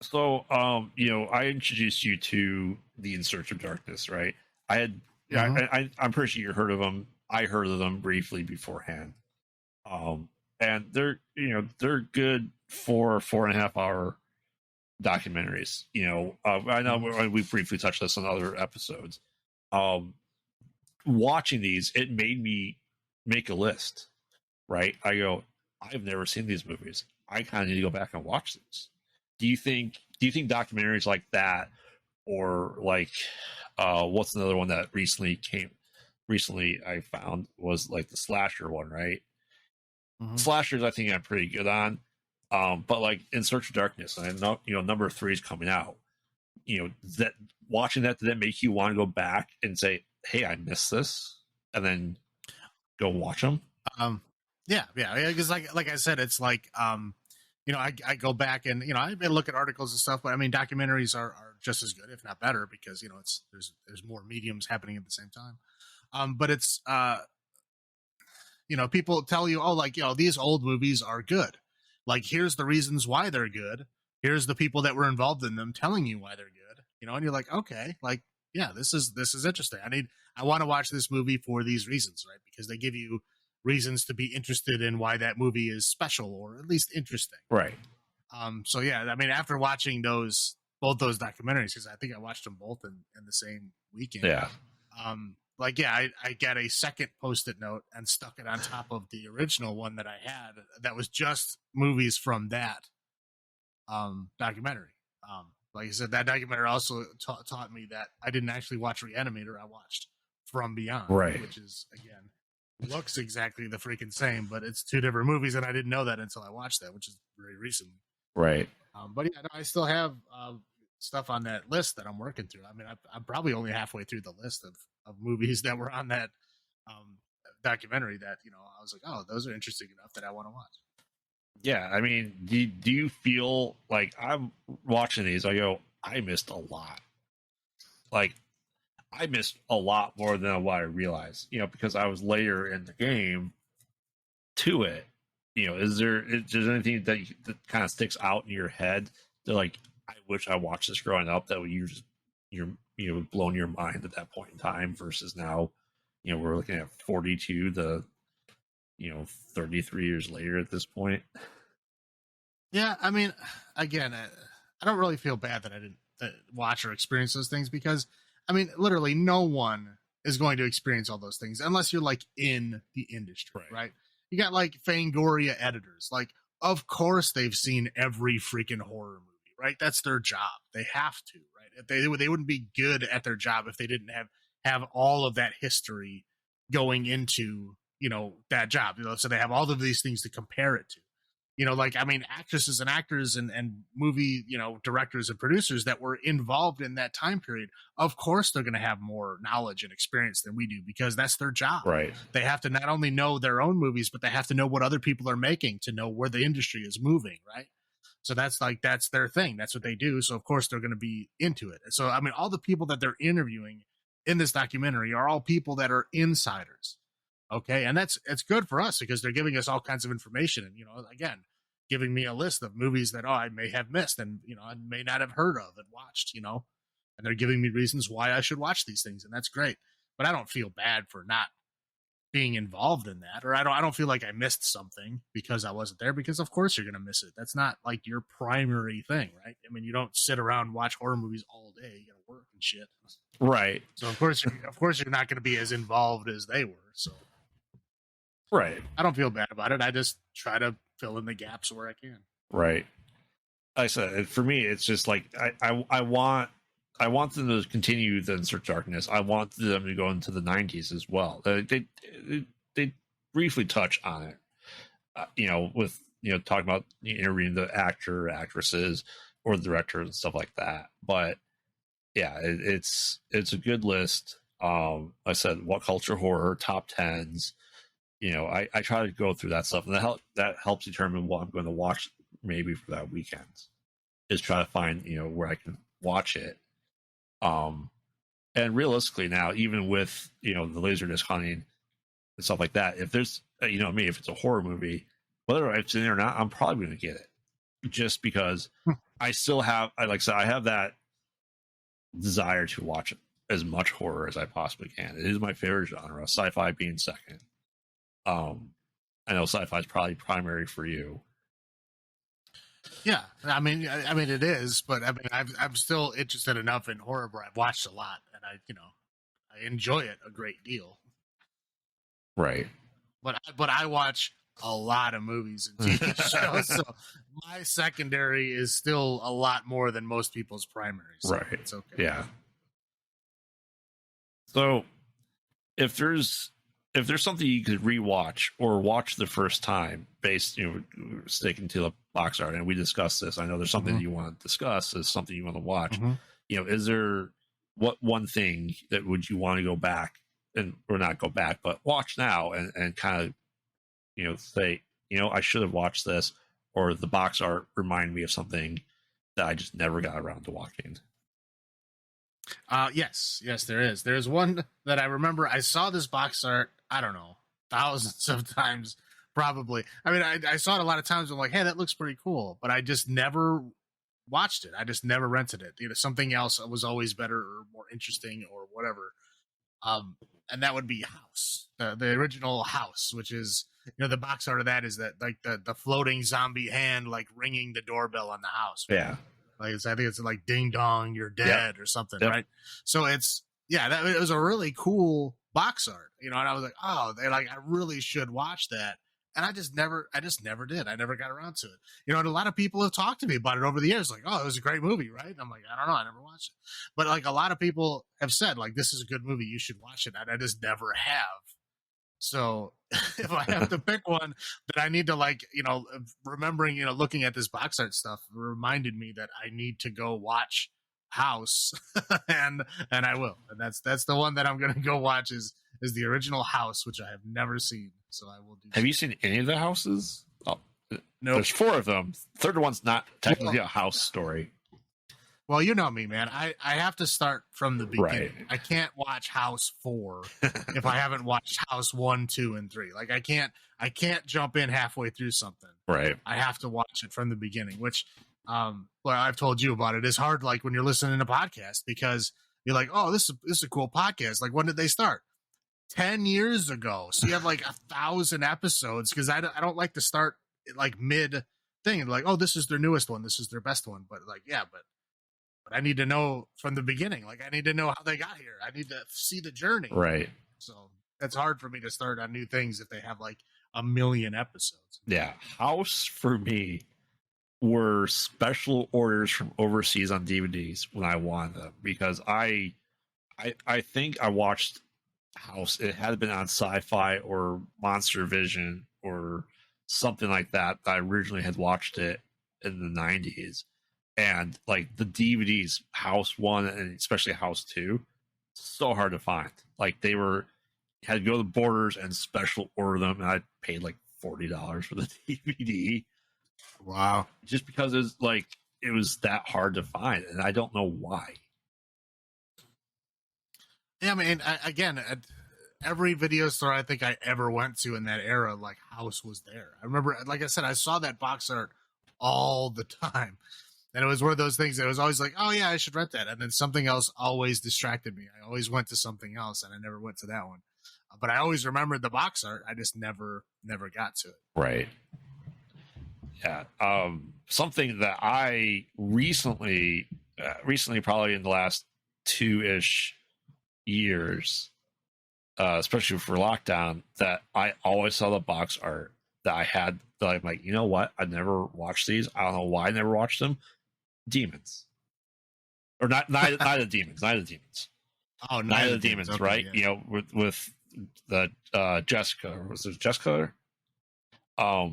So, I introduced you to the In Search of Darkness, right? I had, I'm pretty sure you heard of them. I heard of them briefly beforehand. And they're good 4.5 hour documentaries. I know we briefly touched this on other episodes. Watching these, it made me make a list, right? I go, I've never seen these movies. I kind of need to go back and watch these. Do you think documentaries like that, or like what's another one that recently I found was like the slasher one, right? Mm-hmm. Slashers I think I'm pretty good on. But like In Search of Darkness, and I know number 3 is coming out. That watching that, did that make you want to go back and say, hey, I missed this, and then go watch them? Yeah, because like I said, it's like I go back and I look at articles and stuff, but I mean documentaries are just as good, if not better, because there's more mediums happening at the same time. But it's people tell you, oh, like these old movies are good. Like, here's the reasons why they're good. Here's the people that were involved in them telling you why they're good. And you're like, okay, like, yeah, this is interesting. I want to watch this movie for these reasons, right? Because they give you reasons to be interested in why that movie is special, or at least interesting. Right. So yeah, I mean, after watching both those documentaries, because I think I watched them both in the same weekend. Yeah. like, yeah, I got a second Post-it note and stuck it on top of the original one that I had that was just movies from that documentary. Like I said, that documentary also taught me that I didn't actually watch Reanimator. I watched From Beyond, Right. which is, again, looks exactly the freaking same, but it's two different movies, and I didn't know that until I watched that, which is very recently. Right. But yeah, no, I still have stuff on that list that I'm working through. I mean, I'm probably only halfway through the list of movies that were on that documentary that, you know, I was like, oh, those are interesting enough that I want to watch. Yeah, I mean, do you feel like I'm watching these? I go, I missed a lot. Like, I missed a lot more than what I realized. You know, because I was later in the game to it. You know, is there anything that kind of sticks out in your head that, like, I wish I watched this growing up that you're blown your mind at that point in time versus now? You know, we're looking at 42 the 33 years later at this point. Yeah, I mean, again, I don't really feel bad that I didn't watch or experience those things because, I mean, literally no one is going to experience all those things unless you're like in the industry, right? You got like Fangoria editors. Like, of course they've seen every freaking horror movie, right? That's their job. They have to, right? If they wouldn't be good at their job if they didn't have all of that history going into, you know, that job. You know, so they have all of these things to compare it to. You know, like, I mean, actresses and actors and movie, you know, directors and producers that were involved in that time period, of course they're going to have more knowledge and experience than we do because that's their job. Right. They have to not only know their own movies, but they have to know what other people are making to know where the industry is moving, right? So that's their thing. That's what they do. So, of course, they're going to be into it. So, I mean, all the people that they're interviewing in this documentary are all people that are insiders. Okay. And it's good for us because they're giving us all kinds of information. And, you know, again, giving me a list of movies that, I may have missed and, you know, I may not have heard of and watched, you know, and they're giving me reasons why I should watch these things. And that's great. But I don't feel bad for not being involved in that, or I don't feel like I missed something because I wasn't there, because of course you're going to miss it. That's not like your primary thing, right? I mean, you don't sit around and watch horror movies all day. You got to work and shit. Right. So of course you're not going to be as involved as they were. So right. I don't feel bad about it. I just try to fill in the gaps where I can. Right. Like I said, for me, it's just like I want them to continue the Insert Darkness. I want them to go into the 90s as well. They briefly touch on it, you know, with, you know, talking about interviewing the actresses, or the directors and stuff like that. But yeah, it's a good list. Like I said, what culture horror top 10s. You know, I try to go through that stuff, and that helps determine what I'm going to watch maybe for that weekend. Is try to find, you know, where I can watch it. And realistically now, even with, you know, the Laserdisc hunting and stuff like that, if there's, you know, me, if it's a horror movie, whether it's in there or not, I'm probably going to get it, just because I still have, like I said, I have that desire to watch as much horror as I possibly can. It is my favorite genre, sci-fi being second. I know sci-fi is probably primary for you. Yeah, I mean it is, but I mean I'm still interested enough in horror where I've watched a lot, and I enjoy it a great deal. Right. But I watch a lot of movies and TV shows, so my secondary is still a lot more than most people's primary. So right. It's okay. Yeah. So if there's something you could rewatch or watch the first time, based, you know, sticking to the box art, and we discussed this, I know there's something that you want to discuss, is something you want to watch. You know, is there what one thing that would you want to go back or not go back, but watch now and kind of, you know, say, you know, I should have watched this, or the box art reminded me of something that I just never got around to watching? Yes, there is. There's one that I remember. I saw this box art, I don't know, thousands of times, probably. I mean, I saw it a lot of times. I'm like, hey, that looks pretty cool, but I just never watched it. I just never rented it. You know, something else was always better or more interesting or whatever. And that would be House, the original House, which is, you know, the box art of that is that like the floating zombie hand like ringing the doorbell on the house. Yeah. Like I think it's like ding dong, you're dead or something, right? So it's, yeah, it was a really cool box art, and I was like, oh, they like, I really should watch that. And I just never did. I never got around to it. And a lot of people have talked to me about it over the years, like, oh, it was a great movie, right? And I'm like, I don't know, I never watched it. But like, a lot of people have said, like, this is a good movie, you should watch it. And I just never have. So if I have to pick one that I need to, like, remembering, looking at this box art stuff reminded me that I need to go watch House, and I will. And that's the one that I'm going to go watch is the original House, which I have never seen. So I will do. Have you seen any of the houses? Oh, no. There's 4 of them. Third one's not technically a house story. Well, you know me, man. I have to start from the beginning. Right. I can't watch House 4 if I haven't watched House 1, 2, and 3. Like, I can't jump in halfway through something. Right. I have to watch it from the beginning, which, well, I've told you about it. It's hard, like, when you're listening to podcasts, because you're like, oh, this is a cool podcast. Like, when did they start? 10 years ago. So you have like 1,000 episodes, because I don't like to start like mid thing. Like, oh, this is their newest one. This is their best one. But like, yeah, but I need to know from the beginning. Like, I need to know how they got here. I need to see the journey. Right. So it's hard for me to start on new things if they have like 1 million episodes. Yeah. House for me were special orders from overseas on DVDs when I wanted them, because I think I watched House. It had been on Sci-Fi or Monster Vision or something like that. I originally had watched it in the 90s. And like the DVDs, House 1 and especially House 2, so hard to find. Like, they had to go to the Borders and special order them, and I paid like $40 for the DVD. Wow. Just because it was that hard to find, and I don't know why. Yeah, I mean, again, every video store I think I ever went to in that era, like, House was there. I remember, like I said, I saw that box art all the time. And it was one of those things that was always like, oh, yeah, I should rent that. And then something else always distracted me. I always went to something else, and I never went to that one. But I always remembered the box art. I just never got to it. Right. Yeah. Something that I recently, probably in the last 2-ish years, especially for lockdown, that I always saw the box art that I had, that I'm like, you know what? I never watched these. I don't know why I never watched them. Demons. Or not the Demons. Night of the Demons. Oh, Night of the Demons, okay, right? Yeah. With the Jessica. Was it Jessica? Like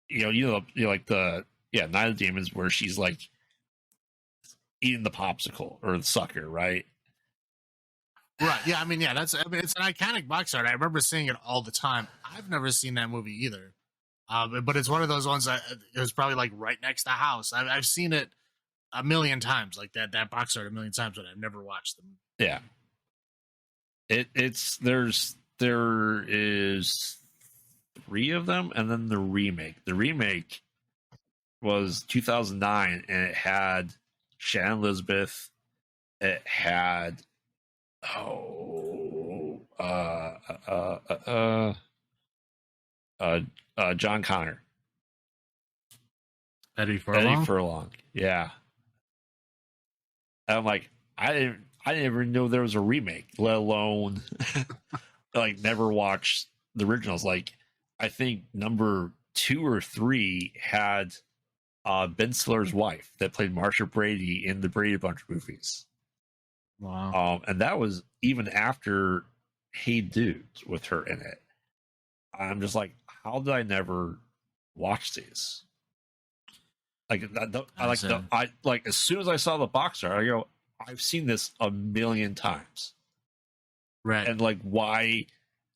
the Night of the Demons, where she's like eating the popsicle or the sucker, right? Right. Yeah. I mean, yeah. It's an iconic box art. I remember seeing it all the time. I've never seen that movie either. But it's one of those ones that it was probably like right next to House. I've seen it 1 million times, like that box art 1 million times, but I've never watched them. Yeah. There is 3 of them, and then the remake. The remake was 2009, and it had Shannon Elizabeth. It had John Connor. Eddie Furlong. Yeah. And I'm like, I didn't even know there was a remake, let alone like never watched the originals. Like, I think number 2 or 3 had Ben Stiller's wife that played Marsha Brady in the Brady Bunch movies. Wow. And that was even after Hey Dudes with her in it. I'm just like, how did I never watch these? Like, as soon as I saw the box art, I go, I've seen this 1 million times. Right. And like, why?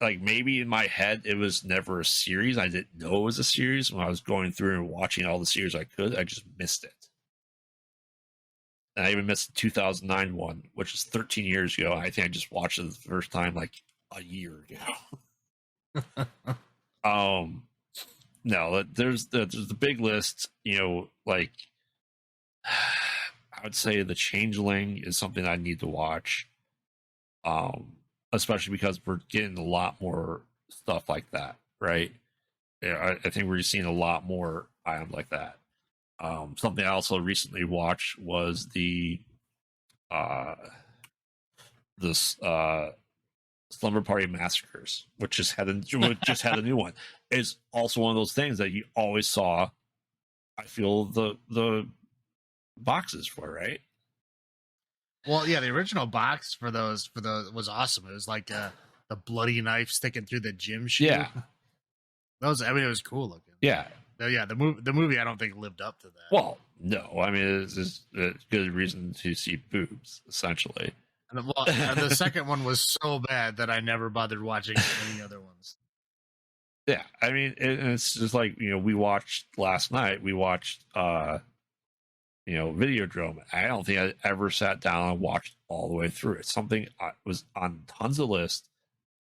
Like, maybe in my head it was never a series. I didn't know it was a series. When I was going through and watching all the series I could, I just missed it. And I even missed the 2009 one, which is 13 years ago. I think I just watched it the first time like a year ago. No, there's the big list. Like, I would say The Changeling is something I need to watch. Especially because we're getting a lot more stuff like that, right? Yeah, I think we're seeing a lot more items like that. Something I also recently watched was the this Slumber Party Massacres, which just had a new one, is also one of those things that you always saw. I feel the boxes for, right? Well, yeah, the original box for those was awesome. It was like the bloody knife sticking through the gym shoe. Yeah, I mean, it was cool looking. yeah. Yeah, the movie I don't think lived up to that. Well, no, I mean it's just a good reason to see boobs, essentially. And the second one was so bad that I never bothered watching any other ones. Yeah, I mean it's just like, we watched last night. We watched Videodrome. I don't think I ever sat down and watched all the way through. It's something I was on tons of lists.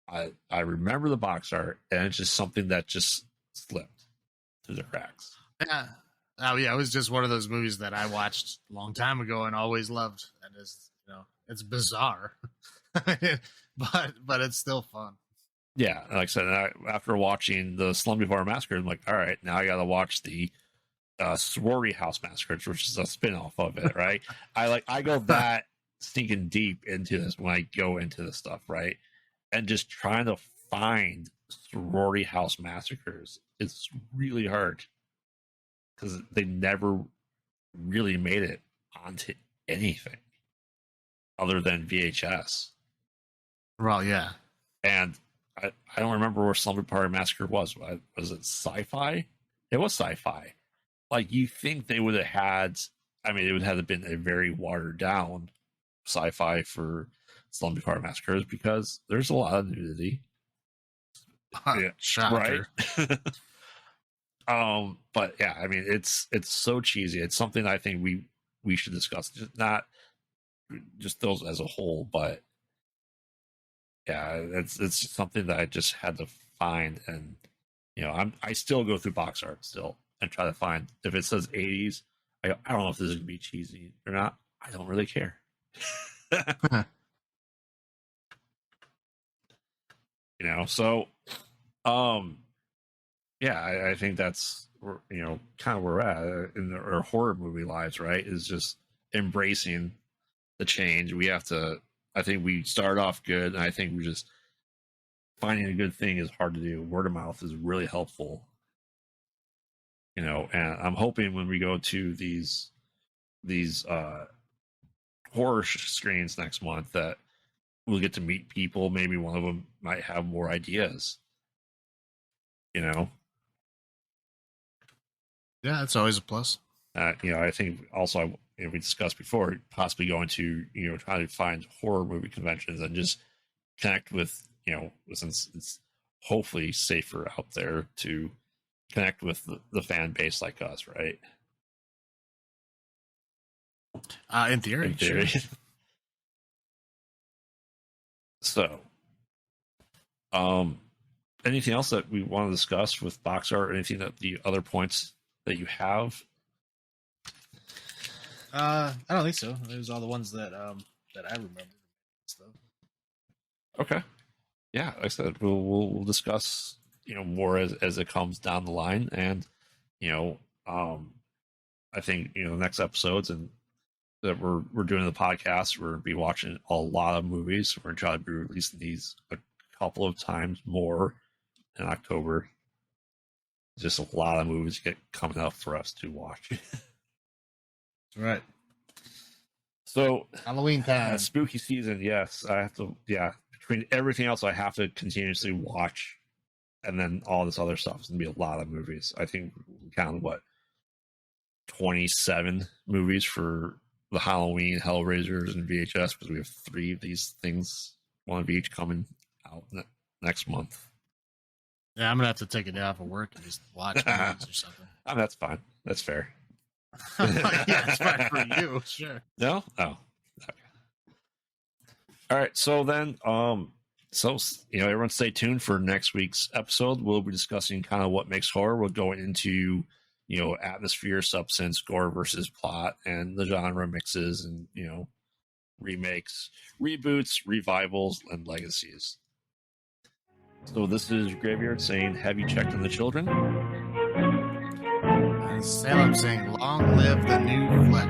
I remember the box art, and it's just something that just slipped through the cracks. Yeah. Oh yeah, it was just one of those movies that I watched a long time ago and always loved, and it's bizarre, but it's still fun. Yeah, like I said, after watching the Slumber Party Massacre, I'm like, all right, now I got to watch the Sorority House Massacres, which is a spin-off of it, right? I go that stinking deep into this when I go into this stuff, right? And just trying to find Sorority House Massacres, it's really hard because they never really made it onto anything other than VHS. Well, yeah. And I don't remember where Slumber Party Massacre was. Was it Sci-Fi? It was Sci-Fi. Like, you think they would have had, I mean, it would have been a very watered down Sci-Fi for Slumber Party Massacres because there's a lot of nudity. Yeah, right? But yeah, I mean, it's so cheesy. It's something I think we should discuss, not just those as a whole, but yeah, it's something that I just had to find. And I still go through box art still and try to find, if it says 80s, I don't know if this is gonna be cheesy or not. I don't really care. So yeah, I think that's kind of where we're at in our horror movie lives, right? Is just embracing the change. We have to, I think we start off good, and I think we just finding a good thing is hard to do. Word of mouth is really helpful. And I'm hoping when we go to these horror screens next month that we'll get to meet people. Maybe one of them might have more ideas. Yeah, it's always a plus. I think also we discussed before, possibly going to try to find horror movie conventions and just connect with since it's hopefully safer out there to connect with the fan base like us, right? In theory. Sure. So, anything else that we want to discuss with box art, or anything that the other points that you have? I don't think so. It was all the ones that I remember. Stuff. Okay. Yeah, like I said, we'll discuss more as it comes down the line, and I think the next episodes and that we're doing the podcast, we're gonna be watching a lot of movies. We're gonna try to be releasing these a couple of times more in October. Just a lot of movies get coming up for us to watch. Right. So Halloween time, spooky season. Yes, I have to. Yeah, between everything else, I have to continuously watch, and then all this other stuff is gonna be a lot of movies. I think we counted 27 movies for the Halloween, Hellraisers, and VHS, because we have 3 of these things, one of each, coming out next month. Yeah, I'm gonna have to take a day off of work and just watch movies or something. Oh, that's fine. That's fair. Yeah, it's fine for you, sure. No? Oh. Okay. All right. So then, everyone stay tuned for next week's episode. We'll be discussing kind of what makes horror. We'll go into, atmosphere, substance, gore versus plot, and the genre mixes and, remakes, reboots, revivals, and legacies. So this is Graveyard saying, have you checked on the children? And Salem saying, long live the new flag.